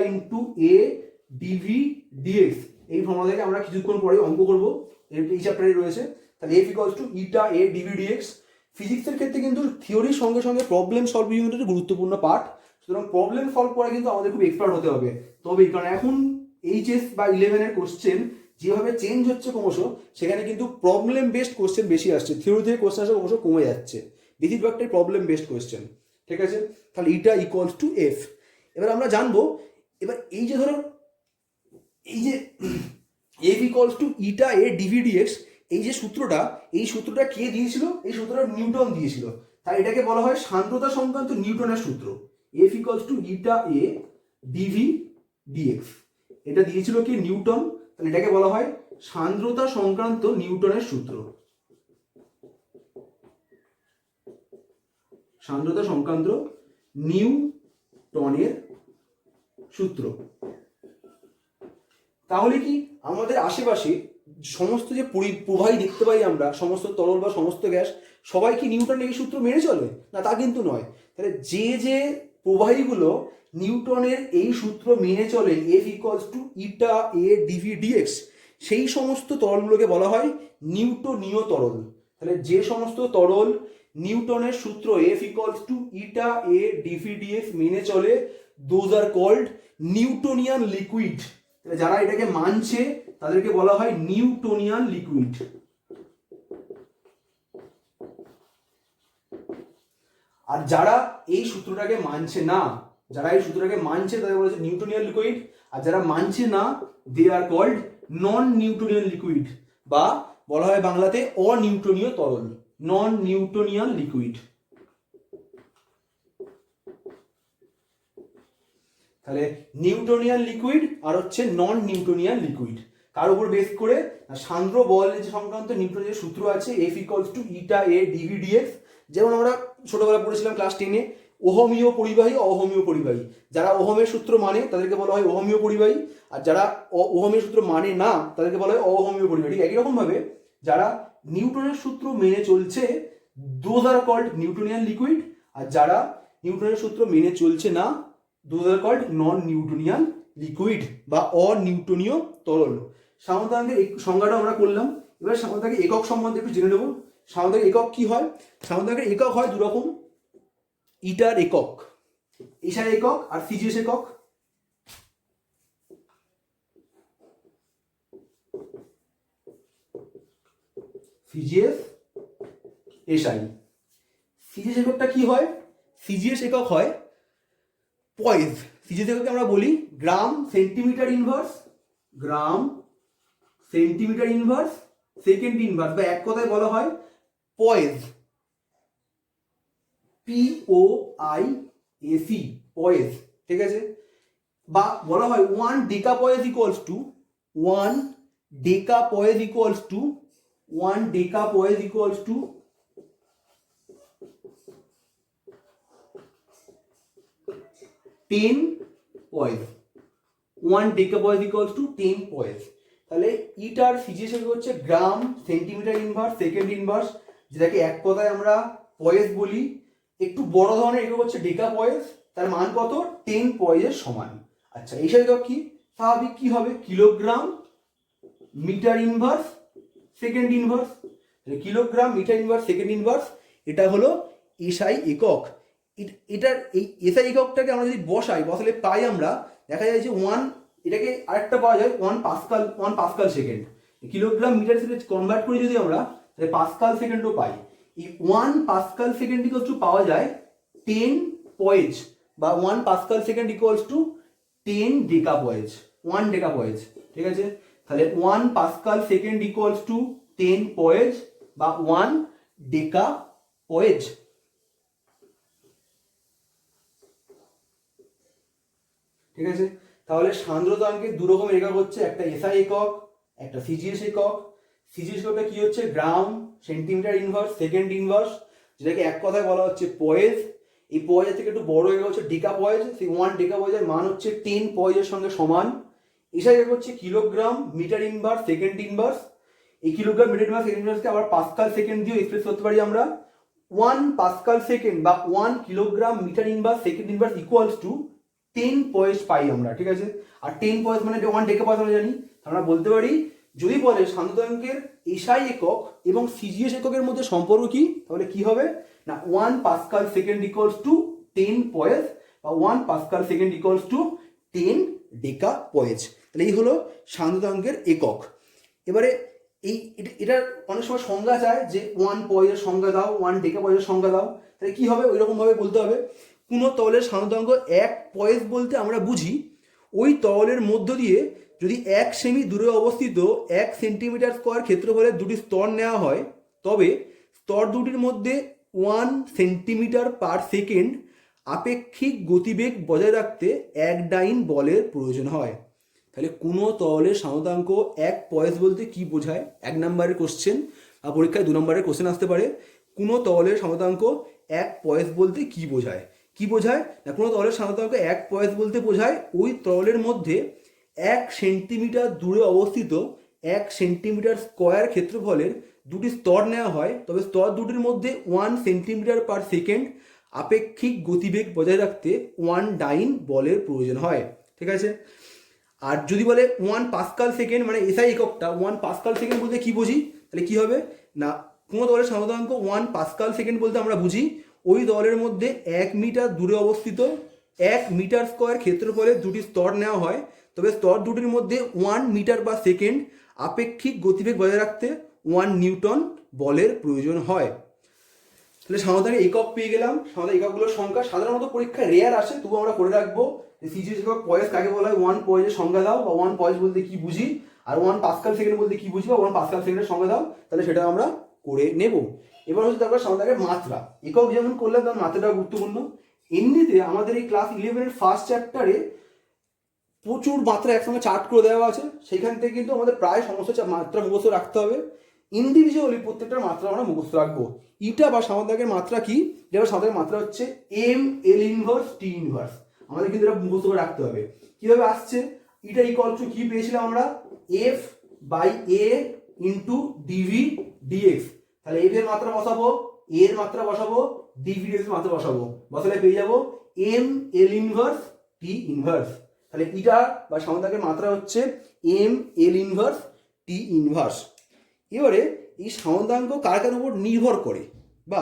into a dv dx. এই ফর্মুলা থেকে আমরা কিছুক্ষণ পরে অঙ্ক করবো, এই চ্যাপ্টারে রয়েছে। তাহলে F equals to eta A dv dx. ফিজিক্সের ক্ষেত্রে কিন্তু থিওরির সঙ্গে সঙ্গে প্রবলেম সলভিং কিন্তু একটা গুরুত্বপূর্ণ পার্ট, সুতরাং প্রবলেম সলভ করা কিন্তু আমাদের খুব এক্সপার্ট হতে হবে। তবেই, কারণ এখন এইচএস বা 11-এর কোশ্চেন যেভাবে চেঞ্জ হচ্ছে ক্রমশ, সেখানে কিন্তু প্রবলেম বেসড কোশ্চেন বেশি আসছে, থিওরি থেকে কোশ্চেন আসা ক্রমশ কমে যাচ্ছে, বেশিরভাগটাই প্রবলেম বেসড কোশ্চেন। ঠিক আছে, তাহলে ইটা ইকুয়ালস টু এফ। এবার আমরা জানবো, এবার এই যে ধরো এই যে F equals to eta A dv dx, এই যে সূত্রটা, এই সূত্রটা কে দিয়েছিল? এই সূত্রটা নিউটন দিয়েছিল। তাই এটাকে বলা হয় সান্দ্রতা সংক্রান্ত নিউটনের সূত্র। F equals to eta A dv dx, এটা দিয়েছিল কি? নিউটন। তাহলে এটাকে বলা হয় সান্দ্রতা সংক্রান্ত নিউটনের সূত্র। সান্দ্রতা সংক্রান্ত নিউটনের সূত্র। তাহলে কি আমাদের আশেপাশে সমস্ত যে প্রবাহী দেখতে পাই আমরা, সমস্ত তরল বা সমস্ত গ্যাস, সবাই কি নিউটনের এই সূত্র মেনে চলে? না, তা কিন্তু নয়। তাহলে যে যে প্রবাহীগুলো নিউটনের এই সূত্র মেনে চলে, F equals to eta A dv dx, সেই সমস্ত তরলগুলোকে বলা হয় নিউটনীয় তরল। তাহলে যে সমস্ত তরল নিউটনের সূত্র F equals to eta A dv dx মেনে চলে, those are called Newtonian liquid. তাহলে যারা এটাকে মানছে তাদেরকে বলা হয় নিউটোনিয়ান লিকুইড। আর যারা এই সূত্রটাকে মানছে না, তাদের বলা হচ্ছে নিউটোনিয়ান লিকুইড। আর যারা মানছে না, they are called non Newtonian liquid, বা বলা হয় বাংলাতে অনিউটনীয় তরল, নন নিউটোনিয়ান লিকুইড। তাহলে নিউটোনিয়ান লিকুইড আর হচ্ছে নন নিউটোনিয়ান লিকুইড কার উপর বেস করে? সান্দ্র বল যে সংক্রান্ত নিউটনের যে সূত্র আছে, F equals to eta A dv dx. যেমন আমরা ছোটবেলা পড়েছিলাম ক্লাস 10-এ, ওহমীয় পরিবাহী, অহমীয় পরিবাহী। যারা ওহমের সূত্র মানে তাদেরকে বলা হয় ওহমীয় পরিবাহী, আর যারা ওহমের সূত্র মানে না তাদেরকে বলা হয় অহমীয় পরিবাহী। ঠিক একই রকম ভাবে যারা নিউটনের সূত্র মেনে চলছে, those are called Newtonian liquid, আর যারা নিউটনের সূত্র মেনে চলছে না, those are called non Newtonian liquid বা অনিউটনীয় তরল। সান্দ্রতাঙ্কের সংজ্ঞাটা আমরা করলাম। এবার সান্দ্রতাঙ্কের একক সম্বন্ধে একটু জেনে নেব। সান্দ্রতাঙ্কের একক কি হয়? সান্দ্রতাঙ্কের একক হয় দুরকম, ইটার একক, এসার একক আর সিজিএস একক। CGS SI. সিজিএস এককটা কি হয়? সিজিএস একক হয় পয়েজ। সিজিএস এককে আমরা বলি গ্রাম সেন্টিমিটার ইনভার্স, গ্রাম সেন্টিমিটার ইনভার্স সেকেন্ড ইনভার্স, বা এক কথায় বলা হয় পয়েজ, POIAC, পয়েজ। ঠিক আছে, বা বলা হয় 1 decapoise equals to 1 decapoise equals to 1 decapoise equals to 10 poise. 1 decapoise equals to 10 poise. তাহলে ইটার সিজিএস হচ্ছে gram centimetre inverse second inverse, যেটাকে এক কথায় আমরা পয়েজ বলি। একটু বড় ধরনের একক হচ্ছে ডেকাপয়েজ, তার মান কত? 10 পয়েজের সমান। আচ্ছা, এই একক কি? স্বাভাবিক কি হবে? Kilogram metre inverse second inverse. Kilogram metre inverse second inverse, এটা হলো এসআই একক। এটার এই এসআই এককটাকে আমরা যদি বসালে পাই আমরা, দেখা যায় যে 1, এটাকে আরেকটা পাওয়া যায় 1 pascal second. Kilogram metre second convert করে যদি আমরা, তাহলে পাস্কাল সেকেন্ডও পাই। এই 1 পাস্কাল সেকেন্ড ইকুয়ালস টু পাওয়া যায় 10 পয়েজ, বা 1 পাস্কাল সেকেন্ড ইকুয়ালস টু 10 ডেকাপয়েজ, 1 ডেকাপয়েজ। ঠিক আছে, তাহলে 1 পাস্কাল সেকেন্ড ইকুয়ালস টু 10 পয়েজ বা 1 ডেকাপয়েজ। ঠিক আছে, তাহলে সান্দ্রতাঙ্কের দু রকমের একক হচ্ছে, একটা এসআই একক, একটা সিজিএস একক। সিজিএস এককটা কি হচ্ছে? Gram centimetre inverse second inverse, যেটাকে এক কথায় বলা হচ্ছে পয়েজ। এই পয়েজের থেকে একটু বড় একক হচ্ছে ডেকাপয়েজ। সেই 1 ডেকাপয়েজের মান হচ্ছে 10 পয়েজের সঙ্গে সমান। এসআই একক হচ্ছে kilogram metre inverse second inverse. এই কিলোগ্রাম মিটার ইনভার্স সেকেন্ড ইনভার্সকে আবার পাস্কাল সেকেন্ড দিয়ে এক্সপ্রেস করতে পারি আমরা। 1 পাস্কাল সেকেন্ড বা 1 kilogram metre inverse second inverse equals to 10 poise পাই আমরা। ঠিক আছে, আর 10 পয়েজ মানে 1 ডেকাপয়েজ আমরা জানি। আমরা বলতে পারি, যদি বলে সান্দ্রতাঙ্কের এসআই একক এবং সিজিএস এককের মধ্যে সম্পর্ক কি, তাহলে কি হবে না 1 পাস্কাল সেকেন্ড ইকুয়ালস টু 10 পয়েজ বা 1 পাস্কাল সেকেন্ড ইকুয়ালস টু 10 ডেকাপয়েজ। তাহলে এই হলো সান্দ্রতাঙ্কের একক। এবারে এটার অনেক সময় সংজ্ঞা চায় যে 1 পয়েজের সংজ্ঞা দাও, 1 ডেকাপয়েজের সংজ্ঞা দাও। তাহলে কি হবে? ওই রকম ভাবে বলতে হবে, কোনো তরলের সান্দ্রতাঙ্ক 1 পয়েজ বলতে আমরা বুঝি ওই তরলের মধ্য দিয়ে যদি 1 সেমি দূরে অবস্থিত 1 সেন্টিমিটার স্কোয়ার ক্ষেত্রফলের দুটি স্তর নেওয়া হয়, তবে স্তর দুটির মধ্যে 1 সেন্টিমিটার পার সেকেন্ড আপেক্ষিক গতিবেগ বজায় রাখতে 1 ডাইন বলের প্রয়োজন হয়। তাহলে কোনো তরলের সান্দ্রতাঙ্ক 1 পয়েজ বলতে কি বোঝায়? 1 নম্বরের কোশ্চেন, আর পরীক্ষায় 2 নম্বরের কোশ্চেন আসতে পারে। কোনো তরলের সান্দ্রতাঙ্ক 1 পয়েজ বলতে কি বোঝায়? কি বোঝায় না, কোনো তরলের সান্দ্রতাঙ্ক 1 পয়েজ বলতে বোঝায় ওই তরলের মধ্যে 1 সেন্টিমিটার দূরে অবস্থিত 1 সেন্টিমিটার স্কোয়ার ক্ষেত্রফলের দুটি স্তর নেওয়া হয়, তবে স্তর দুটির মধ্যে 1 সেন্টিমিটার পার সেকেন্ড আপেক্ষিক গতিবেগ বজায় রাখতে 1 ডাইন বলের প্রয়োজন হয়। ঠিক আছে, আর যদি বলে 1 পাস্কাল সেকেন্ড মানে এসআই এককটা 1 পাস্কাল সেকেন্ড বলতে কি বুঝি, তাহলে কি হবে না, কোনো দলের সান্দ্রতাঙ্ক 1 পাস্কাল সেকেন্ড বলতে আমরা বুঝি ওই দলের মধ্যে 1 মিটার দূরে অবস্থিত 1 মিটার স্কোয়ার ক্ষেত্রফলে দুটি স্তর নেওয়া হয়, তবে স্তর দুটির মধ্যে 1 মিটার বা সেকেন্ড আপেক্ষিক গতিবেগ বজায় রাখতে 1 নিউটন বলের প্রয়োজন হয়। তাহলে সান্দ্রতাঙ্কের একক পেয়ে গেলাম। সান্দ্রতাঙ্ক এককগুলোর সংখ্যা সাধারণত পরীক্ষায় রেয়ার আসে, তবু আমরা করে রাখবো সিজিএস একক পয়েজ কাকে বলা হয়, 1 পয়েজের সংজ্ঞা দাও, বা 1 পয়েজ বলতে কি বুঝি, আর 1 পাস্কাল সেকেন্ড বলতে কি বুঝি, বা 1 পাস্কাল সেকেন্ডের সংজ্ঞা দাও। তাহলে সেটা আমরা করে নেব। এবার হচ্ছে তারপর সান্দ্রতাঙ্কের মাত্রা। একক যেমন করলাম তার মাত্রাটা গুরুত্বপূর্ণ। এমনিতে আমাদের এই ক্লাস 11-এর ফার্স্ট চ্যাপ্টারে প্রচুর মাত্রা একসঙ্গে চার্ট করে দেওয়া আছে, সেখান থেকে কিন্তু আমাদের প্রায় সমস্ত মাত্রা মুখস্থ রাখতে হবে। ইন্ডিভিজুয়ালি প্রত্যেকটার মাত্রা আমরা মুখস্থ রাখবো। ইটা বা সান্দ্রতাঙ্কের মাত্রা কি, যেটা সান্দ্রতাঙ্কের মাত্রা হচ্ছে M L inverse T inverse. আমাদের কিন্তু এটা মুখস্থ করে রাখতে হবে। কিভাবে আসছে, ইটা ইকুয়াল টু কি পেয়েছিলাম আমরা, F by A into dv dx. তাহলে এফ এর মাত্রা বসাবো, এ এর মাত্রা বসাবো, ডিভি ডিএক্স এর মাত্রা বসাবো, বসালে পেয়ে যাবো M L inverse T inverse. তাহলে ইটা বা সান্দ্রতাঙ্কের মাত্রা হচ্ছে M L inverse T inverse. এবারে এই সান্দ্রতাঙ্ক কার কার উপর নির্ভর করে, বা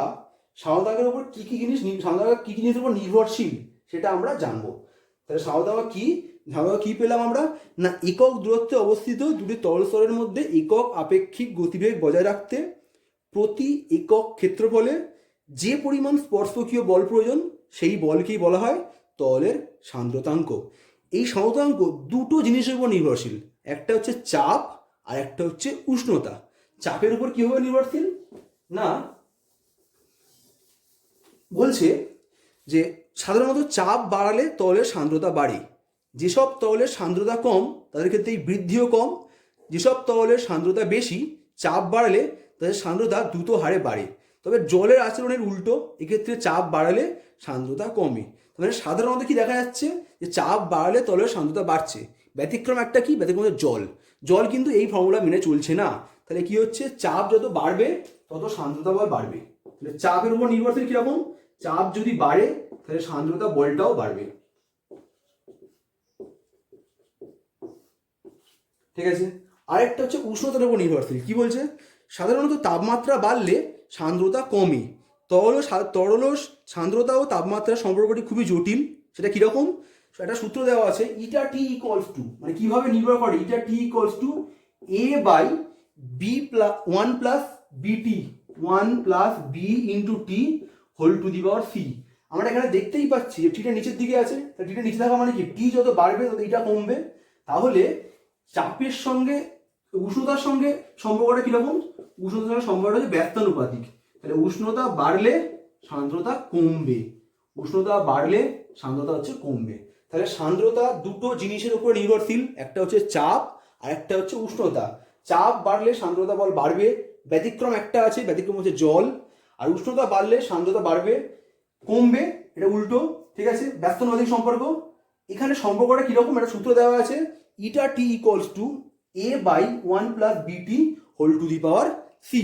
সান্দ্রতাঙ্কের উপর কি কি জিনিস সান্দ্রতাঙ্ক কি কি জিনিসের উপর নির্ভরশীল সেটা আমরা জানবো। তাহলে সান্দ্রতাঙ্ক কি পেলাম আমরা না, একক দূরত্বে অবস্থিত দুটি তরল স্তরের মধ্যে একক আপেক্ষিক গতিবেগ বজায় রাখতে প্রতি একক ক্ষেত্রফলে যে পরিমাণ স্পর্শকীয় বল প্রয়োজন সেই বলকেই বলা হয় তরলের সান্দ্রতাঙ্ক। এই সান্দ্রতাঙ্ক দুটো জিনিসের উপর নির্ভরশীল, একটা হচ্ছে চাপ আর একটা হচ্ছে উষ্ণতা। চাপের উপর কিভাবে নির্ভরশীল না, বলছে যে সাধারণত চাপ বাড়ালে তরলের সান্দ্রতা বাড়ে। যেসব তরলের সান্দ্রতা কম তাদের ক্ষেত্রে এই বৃদ্ধিও কম, যেসব তরলের সান্দ্রতা বেশি চাপ বাড়ালে তাদের সান্দ্রতা দ্রুত হারে বাড়ে। তবে জলের আচরণের উল্টো, এক্ষেত্রে চাপ বাড়ালে সান্দ্রতা কমে। মানে সাধারণত কি দেখা যাচ্ছে যে চাপ বাড়ালে তরলের সান্দ্রতা বাড়ছে, ব্যতিক্রম একটা কি, ব্যতিক্রম জল। জল কিন্তু এই ফর্মুলা মেনে চলছে না। তাহলে কি হচ্ছে, চাপ যত বাড়বে তত সান্দ্রতা বল বাড়বে। তাহলে চাপের উপর নির্ভরশীল কিরকম, চাপ যদি বাড়ে তাহলে সান্দ্রতা বলটাও বাড়বে। ঠিক আছে, আরেকটা হচ্ছে উষ্ণতার উপর নির্ভরশীল। কি বলছে, সাধারণত তাপমাত্রা বাড়লে সান্দ্রতা কমে। তরল সান্দ্রতা ও তাপমাত্রার সম্পর্কটি খুবই জটিল। সেটা কিরকম, একটা সূত্র দেওয়া আছে, ইটা টি ইকুয়ালস টু, মানে কিভাবে নির্ভর করে, eta T equals to A by B plus 1 plus BT 1 plus B into T whole to the power C. আমরা এখানে দেখতেই পাচ্ছি যে টিটা নিচের দিকে আছে, টিটা নিচে থাকা মানে কি, টি যত বাড়বে তত এটা কমবে। তাহলে চাপের সঙ্গে উষ্ণতার সঙ্গে সম্পর্কটা কিরকম, উষ্ণতার সঙ্গে সম্পর্কটা হচ্ছে ব্যস্তানুপাতিক। তাহলে উষ্ণতা বাড়লে সান্দ্রতা কমবে, উষ্ণতা বাড়লে সান্দ্রতা হচ্ছে কমবে। তাহলে সান্দ্রতা দুটো জিনিসের উপর নির্ভরশীল, একটা হচ্ছে চাপ আর একটা হচ্ছে উষ্ণতা। চাপ বাড়লে সান্দ্রতা বল বাড়বে, ব্যতিক্রম একটা আছে, ব্যতিক্রম হচ্ছে জল। আর উষ্ণতা বাড়লে সান্দ্রতা বাড়বে কমবে, এটা উল্টো। ঠিক আছে, ব্যস্তানুপাতিক সম্পর্ক। এখানে সম্পর্কটা কিরকম, একটা সূত্র দেওয়া আছে, eta T equals to A by 1 plus BT whole to the power C.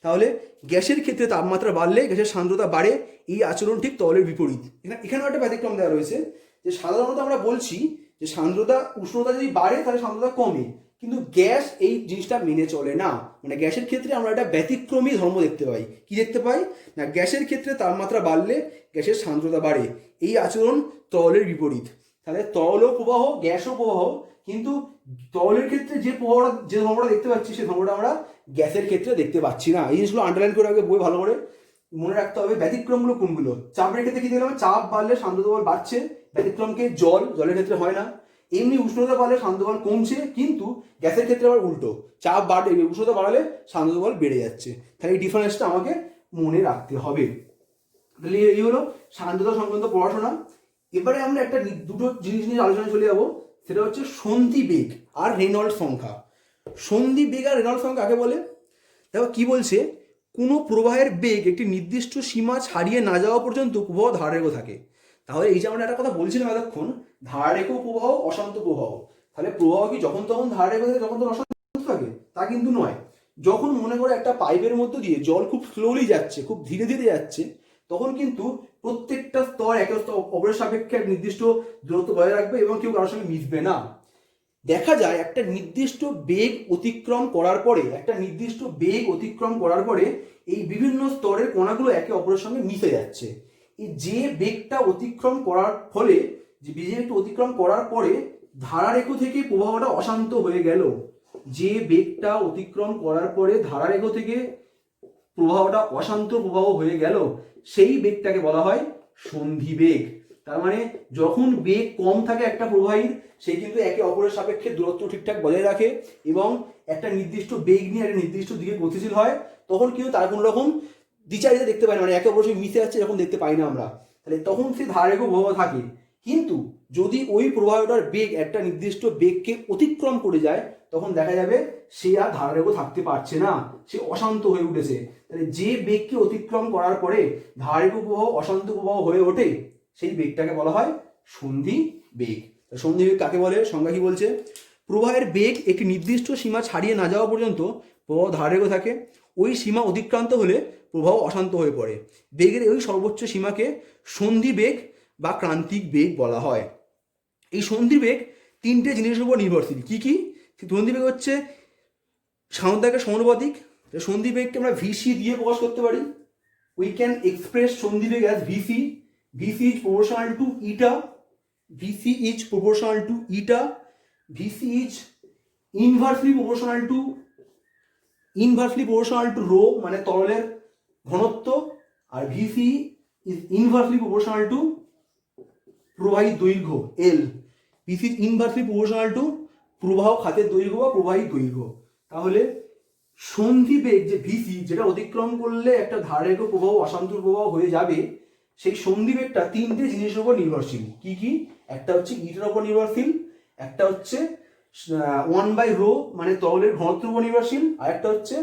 তাহলে গ্যাসের ক্ষেত্রে তাপমাত্রা বাড়লে গ্যাসের সান্দ্রতা বাড়ে, এই আচরণ ঠিক তরলের বিপরীত। এখানেও একটা ব্যতিক্রম দেওয়া রয়েছে, যে সাধারণত আমরা বলছি যে সান্দ্রতা উষ্ণতা যদি বাড়ে তাহলে সান্দ্রতা কমে, কিন্তু গ্যাস এই জিনিসটা মেনে চলে না। মানে গ্যাসের ক্ষেত্রে আমরা একটা ব্যতিক্রমী ধর্ম দেখতে পাই। কি দেখতে পাই না, গ্যাসের ক্ষেত্রে তাপমাত্রা বাড়লে গ্যাসের সান্দ্রতা বাড়ে, এই আচরণ তরলের বিপরীত। তাহলে তরলও প্রবাহ গ্যাসও প্রবাহ, কিন্তু তরলের ক্ষেত্রে যে প্রবাহটা, যে ধর্মটা দেখতে পাচ্ছি সেই ধর্মটা আমরা গ্যাসের ক্ষেত্রে দেখতে পাচ্ছি না। এই জিনিসগুলো আন্ডারলাইন করে আগে বই ভালো করে মনে রাখতে হবে। ব্যতিক্রমগুলো কোনগুলো, চাপের ক্ষেত্রে কি দেখলাম, চাপ বাড়লে সান্দ্রতা বল বাড়ছে, ব্যতিক্রমকে জলের ক্ষেত্রে হয় না। এমনি উষ্ণতা বাড়লে সান্দ্রতা বল কমছে, কিন্তু গ্যাসের ক্ষেত্রে আবার উল্টো, চাপ বাড়লে উষ্ণতা বাড়ালে সান্দ্রতা বল বেড়ে যাচ্ছে। তাহলে এই ডিফারেন্সটা আমাকে মনে রাখতে হবে। তাহলে এই হলো সান্দ্রতা সংক্রান্ত পড়াশোনা। এবারে আমরা একটা দুটো জিনিস নিয়ে আলোচনা চলে যাবো, সেটা হচ্ছে সন্ধি বেগ আর রেনল্ডস সংখ্যা। সন্ধি বেগ আর রেনল্ডস সংখ্যা কাকে বলে, দেখো কি বলছে, কোনো প্রবাহের বেগ একটি নির্দিষ্ট সীমা ছাড়িয়ে না যাওয়া পর্যন্ত প্রবাহ ধারারেখ থাকে। তাহলে এই যে আমরা একটা কথা বলছিলাম এতক্ষণ, ধারারেখ প্রবাহ অশান্ত প্রবাহ। তাহলে প্রবাহ কি যখন তখন ধারারেখ থাকে, যখন তখন অশান্ত থাকে, তা কিন্তু নয়। যখন মনে করে একটা পাইপের মধ্য দিয়ে জল খুব স্লোলি যাচ্ছে, খুব ধীরে ধীরে যাচ্ছে, তখন কিন্তু প্রত্যেকটা স্তর একে অপরের সাপেক্ষে এক নির্দিষ্ট দূরত্ব বজায় রাখবে এবং কেউ কারোর সঙ্গে মিশবে না। দেখা যায় একটা নির্দিষ্ট বেগ অতিক্রম করার পরে, এই বিভিন্ন স্তরের কণাগুলো একে অপরের সঙ্গে মিশে যাচ্ছে। এই যে বেগটা অতিক্রম করার ফলে, যে বেগটা অতিক্রম করার পরে ধারারেখ থেকে প্রবাহটা অশান্ত হয়ে গেল, যে বেগটা অতিক্রম করার পরে ধারারেখ থেকে প্রবাহটা অশান্ত প্রবাহ হয়ে গেল, সেই বেগটাকে বলা হয় সন্ধি বেগ। তার মানে যখন বেগ কম থাকে একটা প্রবাহীর, সে কিন্তু একে অপরের সাপেক্ষে দূরত্ব ঠিকঠাক বজায় রাখে এবং একটা নির্দিষ্ট বেগ নিয়ে একটা নির্দিষ্ট দিকে গতিশীল হয়, তখন কিন্তু তার কোনো রকম দ্বিচারিতা দেখতে পাই না, মানে একে অপরের সঙ্গে মিশে যাচ্ছে যখন দেখতে পাই না আমরা, তাহলে তখন সে ধারারেখ প্রবাহ থাকে। কিন্তু যদি ওই প্রবাহটার বেগ একটা নির্দিষ্ট বেগকে অতিক্রম করে যায়, তখন দেখা যাবে সে আর ধারারেখ থাকতে পারছে না, সে অশান্ত হয়ে উঠেছে। তাহলে যে বেগকে অতিক্রম করার পরে ধারারেখ প্রবাহ অশান্ত প্রবাহ হয়ে ওঠে, সেই বেগটাকে বলা হয় সন্ধি বেগ। সন্ধি বেগ কাকে বলে, সংজ্ঞা কি বলছে, প্রবাহের বেগ একটি নির্দিষ্ট সীমা ছাড়িয়ে না যাওয়া পর্যন্ত প্রবাহ ধারারেখ থাকে, ওই সীমা অতিক্রান্ত হলে প্রবাহ অশান্ত হয়ে পড়ে। বেগের ওই সর্বোচ্চ সীমাকে সন্ধি বেগ বা ক্রান্তিক বেগ বলা হয়। এই সন্ধি বেগ তিনটে জিনিসের উপর নির্ভরশীল। কি কি, সন্ধি বেগ হচ্ছে সান্দ্রতাকে সমানুপাতিক। সন্ধি বেগকে আমরা ভিসি দিয়ে প্রকাশ করতে পারি। উই ক্যান এক্সপ্রেস সন্ধি বেগ as VC. VC is proportional to eta, VC is proportional to eta, VC is inversely proportional to inversely proportional to rho মানে তরলের ঘনত্ব, আর VC is inversely proportional to প্রবাহী দৈর্ঘ্য L. VC is inversely proportional to প্রবাহ খাতের দৈর্ঘ্য বা প্রবাহী দৈর্ঘ্য। তাহলে সন্ধি বেগ যে ভিসি, যেটা অতিক্রম করলে একটা ধারারেখ প্রবাহ অশান্ত প্রবাহ হয়ে যাবে, সেই সন্ধি বেগটা তিনটে জিনিসের উপর নির্ভরশীল। কি কি? একটা হচ্ছে ইটার উপর নির্ভরশীল, একটা হচ্ছে 1/ρ মানে তরলের ঘনত্বের উপর নির্ভরশীল, আর একটা হচ্ছে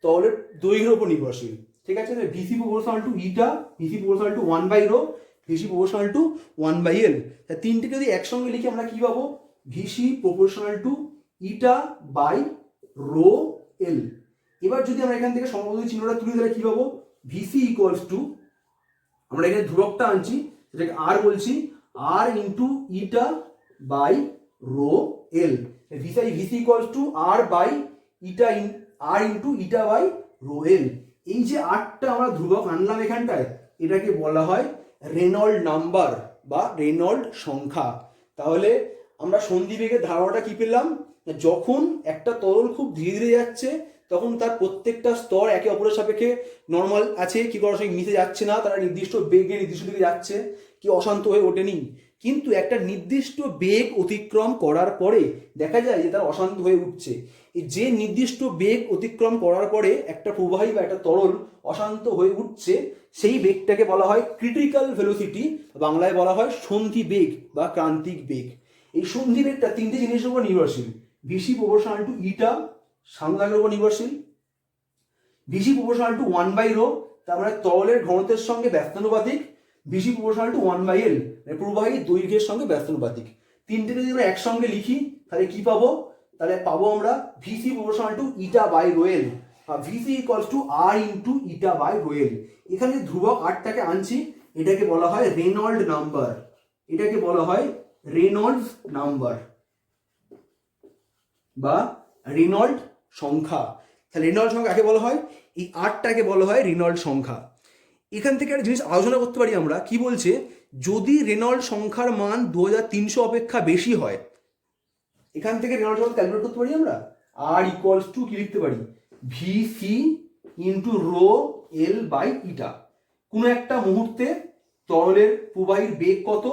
তরলের দৈর্ঘ্যের উপর নির্ভরশীল। ঠিক আছে, VC proportional to eta, VC proportional to 1/ρ, VC proportional to 1/l। তিনটেকে যদি একসঙ্গে লিখি আমরা কি পাবো? VC proportional to eta by rho L. এবার যদি আমরা এখান থেকে সমপদ্ধি চিহ্নটা তুলি তাহলে কি পাবো? ভিসি ইকুয়ালস টু, আমরা এখানে ধ্রুবকটা আনছি যেটাকে আর বলছি, R into eta by rho L. VC equals to R by eta R into eta by rho L. এই যে আরটা আমরা ধ্রুবক আনলাম এখানটায়, এটাকে বলা হয় রেনল্ড নাম্বার বা রেনল্ড সংখ্যা। তাহলে আমরা সন্ধিবেগের ধারণাটা কি পেলাম? যখন একটা তরল খুব ধীরে ধীরে যাচ্ছে তখন তার প্রত্যেকটা স্তর একে অপরের সাপেক্ষে নর্মাল আছে, কি করার সঙ্গে মিশে যাচ্ছে না, তারা নির্দিষ্ট বেগে নির্দিষ্ট দিকে যাচ্ছে, কি অশান্ত হয়ে ওঠেনি। কিন্তু একটা নির্দিষ্ট বেগ অতিক্রম করার পরে দেখা যায় যে তারা অশান্ত হয়ে উঠছে। যে নির্দিষ্ট বেগ অতিক্রম করার পরে একটা প্রবাহী বা একটা তরল অশান্ত হয়ে উঠছে, সেই বেগটাকে বলা হয় ক্রিটিক্যাল ভেলোসিটি, বাংলায় বলা হয় সন্ধি বেগ বা ক্রান্তিক বেগ। এই সন্ধি বেগটা তিনটে জিনিসের উপর নির্ভরশীল। ভিসি প্রপোর্শনাল টু ইটা সান্দ্রাঙ্কের উপর নির্ভরশীল, ভিসি প্রপোর্শনাল টু 1/ρ তার মানে তরলের ঘনত্বের সঙ্গে ব্যস্তানুপাতিক, ভিসি প্রপোর্শনাল টু 1/l প্রবাহী দৈর্ঘ্যের সঙ্গে ব্যস্তানুপাতিক। তিনটে যদি আমরা একসঙ্গে লিখি তাহলে কি পাবো? তাহলে পাবো আমরা Vc proportional to eta by rho L, VC equals to R into eta by rho L. এখানে ধ্রুবক আরটাকে আনছি, এটাকে বলা হয় রেনল্ড নাম্বার, এটাকে বলা হয় রেনল্ডস নাম্বার বা রেনল্ড সংখ্যা। তাহলে রেনল্ড সংখ্যা কাকে বলা হয়? এই আরটাকে বলা হয় রেনল্ড সংখ্যা। এখান থেকে একটা জিনিস আলোচনা করতে পারি আমরা, কি বলছে, যদি রেনল্ড সংখ্যার মান 2300 অপেক্ষা বেশি হয়, এখান থেকে রেনল্ড সংখ্যা ক্যালকুলেট করতে পারি আমরা। আর ইকুয়ালস টু কি লিখতে পারি? Vc into rho L by eta. কোনো একটা মুহূর্তে তরলের প্রবাহীর বেগ কত,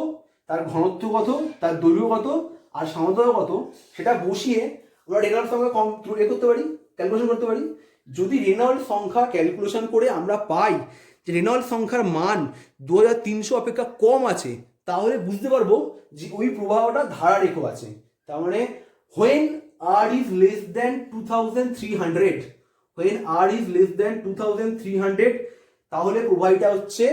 তার ঘনত্ব কত, তার দৈর্ঘ্য কত, আর সামর্থ্য কত, সেটা বসিয়ে আমরা রেনল্ড সংখ্যা করতে পারি, ক্যালকুলেশন করতে পারি। যদি রেনল্ড সংখ্যা ক্যালকুলেশন করে আমরা পাই যে রেনল্ড সংখ্যার মান 2300 অপেক্ষা কম আছে, তাহলে বুঝতে পারবো যে ওই প্রবাহটা ধারারেখ আছে। তার মানে when r is less than 2300, when r is less than 2300 তাহলে প্রবাহটা হচ্ছে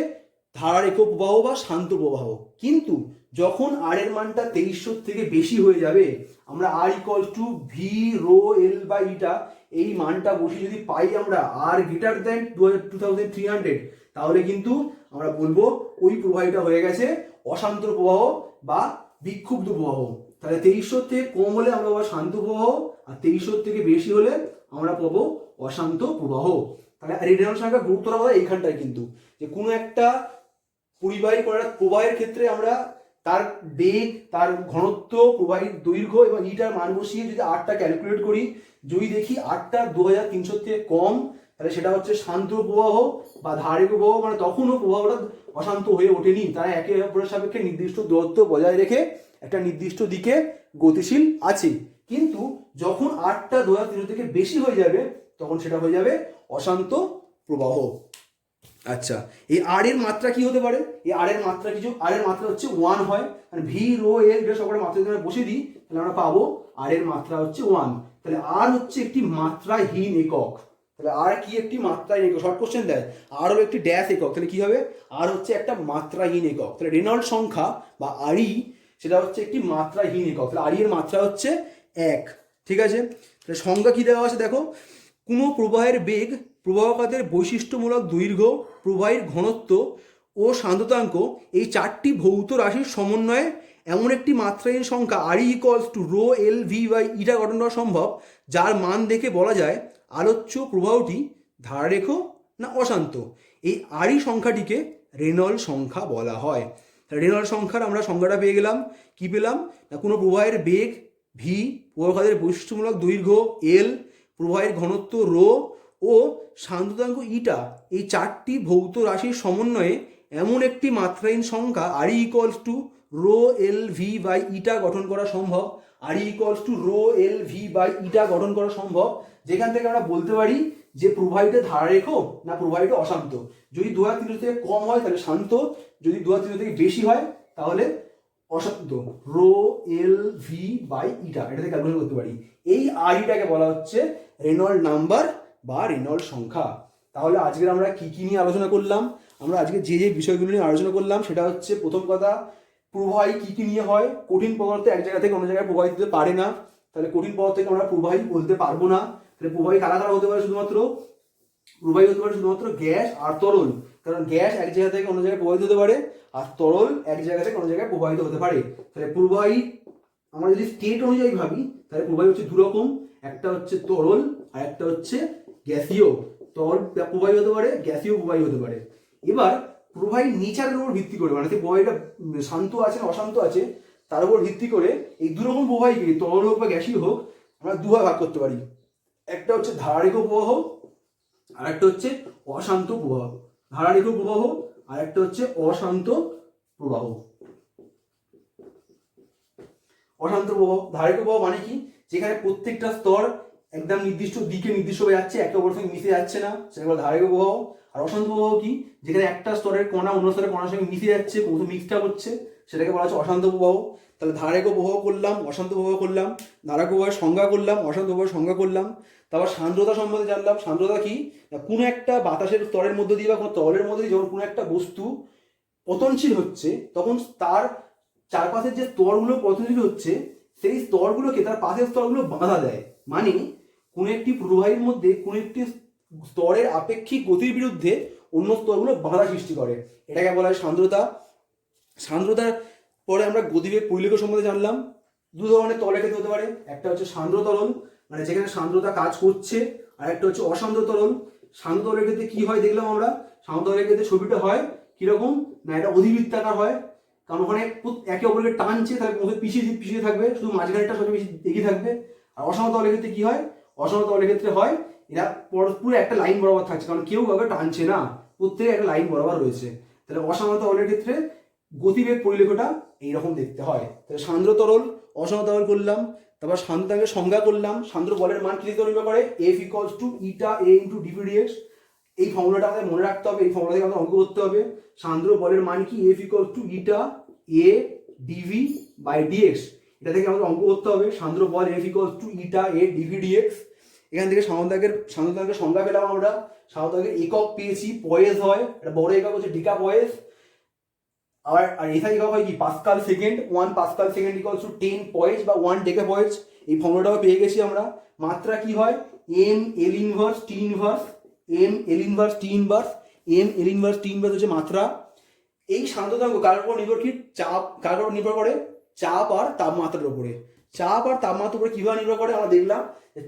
ধারারেখ প্রবাহ বা শান্ত প্রবাহ। কিন্তু যখন আর এর মানটা 2300 থেকে বেশি হয়ে যাবে, আমরা R equals to V rho L by eta এই মানটা বসে যদি পাই আমরা আর গ্রেটার দেন 2300, তাহলে কিন্তু আমরা বলবো ওই প্রবাহটা হয়ে গেছে অশান্ত প্রবাহ বা বিক্ষুব্ধ প্রবাহ। তাহলে 2300 থেকে কম হলে আমরা পাবো শান্ত প্রবাহ, আর 2300 থেকে বেশি হলে আমরা পাবো অশান্ত প্রবাহ। তাহলে রেনল্ড সংখ্যা গুরুত্বটা কথা এইখানটায় কিন্তু, যে কোনো একটা পরিবাহী কোনো একটা প্রবাহের ক্ষেত্রে আমরা তার বেগ, তার ঘনত্ব, প্রবাহীর দৈর্ঘ্য এবং ইটার মান বসিয়ে যদি আরটা ক্যালকুলেট করি, যদি দেখি আরটা 2300 থেকে কম, তাহলে সেটা হচ্ছে শান্ত প্রবাহ বা ধারারেখ প্রবাহ, মানে তখনও প্রবাহটা অশান্ত হয়ে ওঠেনি, তারা একে অপরের সাপেক্ষে নির্দিষ্ট দূরত্ব বজায় রেখে একটা নির্দিষ্ট দিকে গতিশীল আছে। কিন্তু যখন আরটা 2300 থেকে বেশি হয়ে যাবে, তখন সেটা হয়ে যাবে অশান্ত প্রবাহ। আচ্ছা, এই আর এর মাত্রা কি হতে পারে? এই আর এর মাত্রা কিছু, আর এর মাত্রা হচ্ছে 1 হয়, মানে ভি রো এল এটা সবার মাত্রা যদি আমরা বসে দিই তাহলে আমরা পাবো আর এর মাত্রা হচ্ছে 1। তাহলে আর হচ্ছে একটি মাত্রাহীন একক। তাহলে আর কি একটি মাত্রাহীন একক? শর্ট কোশ্চেন দেয়, আর হলো একটি ড্যাশ একক, তাহলে কি হবে? আর হচ্ছে একটা মাত্রাহীন একক। তাহলে রেনল্ড সংখ্যা বা আরই সেটা হচ্ছে একটি মাত্রাহীন একক। তাহলে আরই এর মাত্রা হচ্ছে 1। ঠিক আছে, তাহলে সংজ্ঞা কি দেওয়া আছে দেখো, কোনো প্রবাহের বেগ, প্রবাহকাতের বৈশিষ্ট্যমূলক দৈর্ঘ্য, প্রবাহীর ঘনত্ব ও সান্দ্রতাঙ্ক এই চারটি ভৌত রাশির সমন্বয়ে এমন একটি মাত্রাহীন সংখ্যা R equals to rho L V by eta গঠন করা সম্ভব, যার মান দেখে বলা যায় আলোচ্য প্রবাহটি ধারারেখ না অশান্ত। এই আরই সংখ্যাটিকে রেনল্ড সংখ্যা বলা হয়। রেনল্ড সংখ্যার আমরা সংজ্ঞাটা পেয়ে গেলাম। কি পেলাম না, কোনো প্রবাহের বেগ ভি, প্রবাহকাতের বৈশিষ্ট্যমূলক দৈর্ঘ্য এল, প্রবাহের ঘনত্ব রো ও সান্দ্রতাঙ্ক ইটা, এই চারটি ভৌত রাশির সমন্বয়ে এমন একটি মাত্রাহীন সংখ্যা R equals to rho L V by eta গঠন করা সম্ভব। R equals to rho L V by eta গঠন করা সম্ভব, যেখান থেকে আমরা বলতে পারি যে প্রবাহিত ধারারেখ না প্রবাহিত অশান্ত। যদি 2/3 থেকে কম হয় তাহলে শান্ত, যদি 2/3 থেকে বেশি হয় তাহলে অশান্ত। Rho L V by eta এটাতে ক্যালকুলেট করতে পারি। এই আর ইটাকে বলা হচ্ছে রেনল্ড নাম্বার বা রেনল্ড সংখ্যা। তাহলে আজকের আমরা কি কি নিয়ে আলোচনা করলাম? আমরা আজকে যে যে বিষয়গুলো নিয়ে আলোচনা করলাম সেটা হচ্ছে, প্রথম কথা, প্রবাহী কি কি নিয়ে হয়। কঠিন পদার্থ এক জায়গা থেকে অন্য জায়গায় প্রবাহিত হতে পারে না, তাহলে কঠিন পদার্থকে আমরা প্রবাহী বলতে পারবো না। তাহলে প্রবাহী কারা কারা হতে পারে? প্রবাহী হতে পারে শুধুমাত্র গ্যাস আর তরল, কারণ গ্যাস এক জায়গা থেকে অন্য জায়গায় প্রবাহিত হতে পারে আর তরল এক জায়গা থেকে অন্য জায়গায় প্রবাহিত হতে পারে। তাহলে প্রবাহী আমরা যদি স্টেট অনুযায়ী ভাবি তাহলে প্রবাহী হচ্ছে দুরকম, একটা হচ্ছে তরল আর একটা হচ্ছে গ্যাসীয়। তরল প্রবাহী হতে পারে, গ্যাসীয় প্রবাহী হতে পারে। এবার প্রবাহী নেচারের উপর ভিত্তি করে, মানে প্রবাহীটা শান্ত আছে না অশান্ত আছে তার উপর ভিত্তি করে এই দুরকম প্রবাহীকে, তরল হোক বা গ্যাসীয় হোক, আমরা দুভাবে ভাগ করতে পারি। একটা হচ্ছে ধারারেখ প্রবাহ আর একটা হচ্ছে অশান্ত প্রবাহ। ধারারেখ প্রবাহ আর একটা হচ্ছে অশান্ত প্রবাহ। অশান্ত প্রবাহ, ধারারেখ প্রবাহ মানে কি? যেখানে প্রত্যেকটা স্তর একদম নির্দিষ্ট দিকে নির্দিষ্ট হয়ে যাচ্ছে, একে অপরের সঙ্গে মিশে যাচ্ছে না, সেটা বলে ধারারেখ প্রবাহ। আর অশান্ত প্রবাহ কি? যেখানে একটা স্তরের কণা অন্য স্তরের কণার সঙ্গে মিশে যাচ্ছে, কোথাও মিক্সড হচ্ছে, সেটাকে বলা হচ্ছে অশান্ত প্রবাহ। তাহলে ধারারেখ প্রবাহ করলাম, অশান্ত প্রবাহ করলাম, ধারারেখ প্রবাহের সংজ্ঞা করলাম, অশান্ত প্রবাহের সংজ্ঞা করলাম। তারপর সান্দ্রতা সম্বন্ধে জানলাম। সান্দ্রতা কি? কোনো একটা বাতাসের স্তরের মধ্যে দিয়ে বা কোনো তরলের মধ্যে দিয়ে যখন কোনো একটা বস্তু পতনশীল হচ্ছে তখন তার চারপাশের যে স্তরগুলো পতনশীল হচ্ছে সেই স্তরগুলোকে তার পাশের স্তরগুলো বাধা দেয়। মানে কোনো একটি প্রবাহীর মধ্যে কোনো একটি স্তরের আপেক্ষিক গতির বিরুদ্ধে অন্য স্তরগুলো বাধা সৃষ্টি করে, এটাকে বলা হয় সান্দ্রতা। সান্দ্রতার পরে আমরা গতিবেগ পরিলেখ সম্বন্ধে জানলাম। দু ধরনের তরলের ক্ষেত্রে হতে পারে, একটা হচ্ছে সান্দ্র তরল, মানে যেখানে সান্দ্রতা কাজ করছে, আর একটা হচ্ছে অসান্দ্র তরল। সান্দ্র তরলের ক্ষেত্রে কি হয় দেখলাম আমরা। সান্দ্র তরলের ক্ষেত্রে ছবিটা হয় কিরকম না, এটা অধিবৃত্তাকার হয়, কারণ ওখানে একে অপরকে টানছে, তাহলে ওখানে পিছিয়ে পিছিয়ে থাকবে, শুধু মাঝখানেরটা সবচেয়ে বেশি এগিয়ে থাকবে। আর অসান্দ্র তরলের ক্ষেত্রে কি হয়? অসান্দ্র তরলের ক্ষেত্রে হয় এরা পুরো একটা লাইন বরাবর থাকছে, কারণ কেউ কাউকে টানছে না, প্রত্যেকে একটা লাইন বরাবর রয়েছে। তাহলে অসান্দ্র তরলের ক্ষেত্রে গতিবেগ পরিলেখটা এইরকম দেখতে হয়। তাহলে সান্দ্র তরল, অসান্দ্র তরল করলাম। তারপর সান্দ্রতাঙ্কের সংজ্ঞা করলাম। সান্দ্র বলের মান কি নির্ভর করে? F equals to eta A into dv/dx। এই ফর্মুলাটা আমাদের মনে রাখতে হবে, এই ফর্মুলা থেকে আমাদের অঙ্ক করতে হবে। সান্দ্র বলের মান কি? F equals to eta A dv/dx। এটা থেকে আমাদের অঙ্ক করতে হবে। সান্দ্র বল F equals to eta A dv/dx। এখান থেকে সান্দ্রতাঙ্কের সংজ্ঞা পেলাম আমরা। সান্দ্রতাঙ্কের একক পেয়েছি, পয়েস হয়, এটা বড় একক হচ্ছে ডিকা পয়েস। আর এসআই একক হয় কি? Pascal second. 1 pascal second equals to 10 poise বা 1 ডেকা পয়েস। এই ফর্মুলাটাও পেয়ে গেছি আমরা। মাত্রা কি হয়? M L inverse T inverse, M L inverse T inverse, M L inverse T inverse হচ্ছে মাত্রা। এই সান্দ্রতাঙ্ক কার উপর নির্ভর? কি চাপ কার উপর নির্ভর করে? চাপ আর তাপমাত্রার উপরে। চাপ আর তাপমাত্রার উপরে কিভাবে নির্ভর করে আমরা দেখলাম।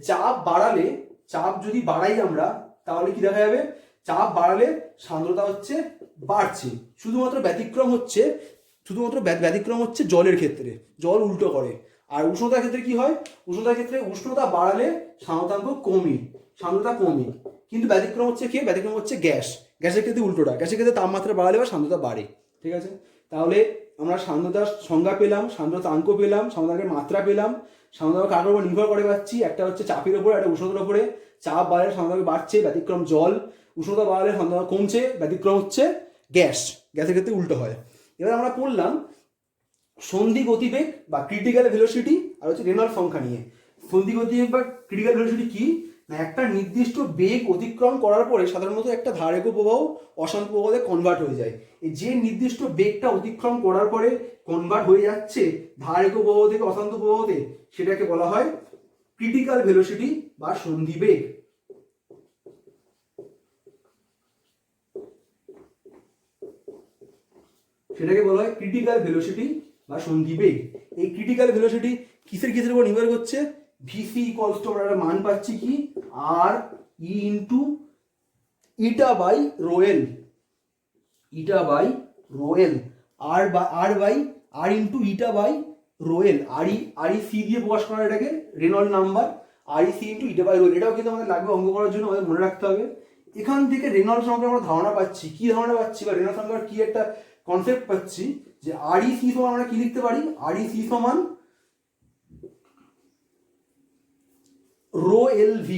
চাপ বাড়ালে, চাপ যদি বাড়াই আমরা তাহলে কি দেখা যাবে? চাপ বাড়ালে সান্দ্রতা হচ্ছে বাড়ছে। শুধুমাত্র ব্যতিক্রম হচ্ছে জলের ক্ষেত্রে, জল উল্টো করে। আর উষ্ণতার ক্ষেত্রে কি হয়? উষ্ণতার ক্ষেত্রে উষ্ণতা বাড়ালে সান্দ্রতাঙ্ক সান্দ্রতা কমে। কিন্তু ব্যতিক্রম হচ্ছে কি? ব্যতিক্রম হচ্ছে গ্যাস। গ্যাসের ক্ষেত্রে উল্টোটা, গ্যাসের ক্ষেত্রে তাপমাত্রা বাড়ালে বা সান্দ্রতা বাড়ে। ঠিক আছে, তাহলে আমরা সান্দ্রতার সংজ্ঞা পেলাম, সান্দ্রতাঙ্ক পেলাম, সান্দ্রতাঙ্কের মাত্রা পেলাম। সান্দ্রতা কার উপর নির্ভর করে পাচ্ছি? একটা হচ্ছে চাপের উপর, একটা উষ্ণতার উপরে। চাপ বাড়লে সান্দ্রতা বাড়ছে, ব্যতিক্রম জল। উষ্ণতা বাড়লে সান্দ্রতা কমছে, ব্যতিক্রম হচ্ছে গ্যাস। গ্যাসের ক্ষেত্রে উল্টো হয়। এবার আমরা পড়লাম সন্ধি গতিবেগ বা ক্রিটিক্যাল ভেলোসিটি আর হচ্ছে রেনল্ড সংখ্যা নিয়ে। সন্ধি গতিবেগ বা ক্রিটিক্যাল ভেলোসিটি কি না, একটা নির্দিষ্ট বেগ অতিক্রম করার পরে সাধারণত একটা ধারারেখ প্রবাহ অশান্ত প্রবাহে কনভার্ট হয়ে যায়। এই যে নির্দিষ্ট বেগটা অতিক্রম করার পরে কনভার্ট হয়ে যাচ্ছে ধারারেখ প্রবাহ থেকে অশান্ত প্রবাহতে, সেটাকে বলা হয় ক্রিটিক্যাল ভেলোসিটি বা সন্ধি বেগ। সেটাকে বলা হয় ক্রিটিক্যাল ভেলোসিটি বা সন্ধি বেগ। এই ক্রিটিক্যাল ভেলোসিটি কিসের উপর নির্ভর করছে? ভিসি ইকুয়ালস টু আমরা মান পাচ্ছি কি? R E into eta by rho L, eta by rho L. R into eta by rho L. R E C দিয়ে প্রকাশ করা এটাকে Reynold number, REC into eta by rho. এটাও কিন্তু আমাদের লাগবে অঙ্ক করার জন্য, আমাদের মনে রাখতে হবে। এখান থেকে রেনল্ড সংখ্যার আমরা ধারণা পাচ্ছি, কি ধারণা পাচ্ছি বা রেনল্ড সংখ্যার কি একটা কনসেপ্ট পাচ্ছি, যে REC সমান আমরা কি লিখতে পারি, REC সমান রো LV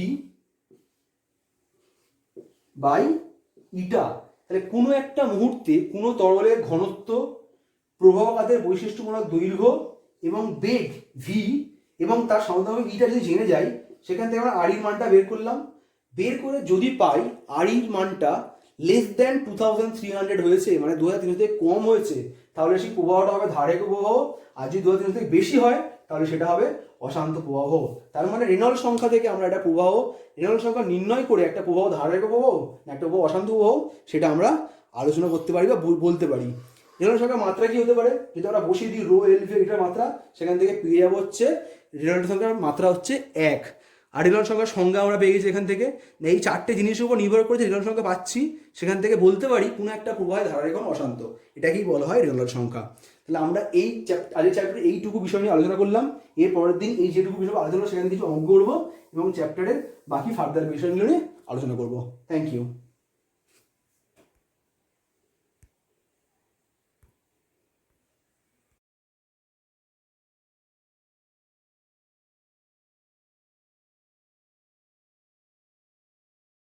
বাই ইটা। তাহলে কোনো একটা মুহূর্তে কোনো তরলের ঘনত্ব, প্রবাহকাতের বৈশিষ্ট্যমূলক দৈর্ঘ্য এবং বেগ ভি এবং তার সমানুপাতিক ইটা যদি জেনে যাই, সেখান থেকে আমরা আরির মানটা বের করলাম। বের করে যদি পাই আরির মানটা লেস দ্যান 2300 হয়েছে, মানে 2300 থেকে কম হয়েছে, তাহলে সেই প্রবাহটা হবে ধারেক প্রবাহ। আর যদি 2300 থেকে বেশি হয় তাহলে সেটা হবে অশান্ত প্রবাহ। তার মানে রেনল্ড সংখ্যা থেকে আমরা একটা প্রবাহ, রেনল্ড সংখ্যা নির্ণয় করে একটা প্রবাহ ধারেক প্রবাহ না একটা প্রবাহ অশান্ত প্রবাহ, সেটা আমরা আলোচনা করতে পারি বা বলতে পারি। রেনল্ড সংখ্যার মাত্রা কি হতে পারে, যদি আমরা বসিয়ে দিই রো LV এটার মাত্রা, সেখান থেকে পেয়ে যাবো হচ্ছে রেনল্ড সংখ্যার মাত্রা হচ্ছে 1। আর রেনল্ড সংখ্যার সংজ্ঞা আমরা পেয়ে গেছি এখান থেকে। এই 4টে জিনিসের উপর নির্ভর করে যে রেনল্ড সংখ্যা পাচ্ছি, সেখান থেকে বলতে পারি কোনো একটা প্রবাহের ধারারেখন অশান্ত, এটাকেই বলা হয় রেনল্ড সংখ্যা। তাহলে আমরা এই আজকের চ্যাপ্টারে এইটুকু বিষয় নিয়ে আলোচনা করলাম। এর পরের দিন এই যেটুকু বিষয় আলোচনা করবো সেখানে কিছু অঙ্ক করবো এবং চ্যাপ্টারের বাকি ফার্দার বিষয়গুলো নিয়ে আলোচনা করবো। Thank you.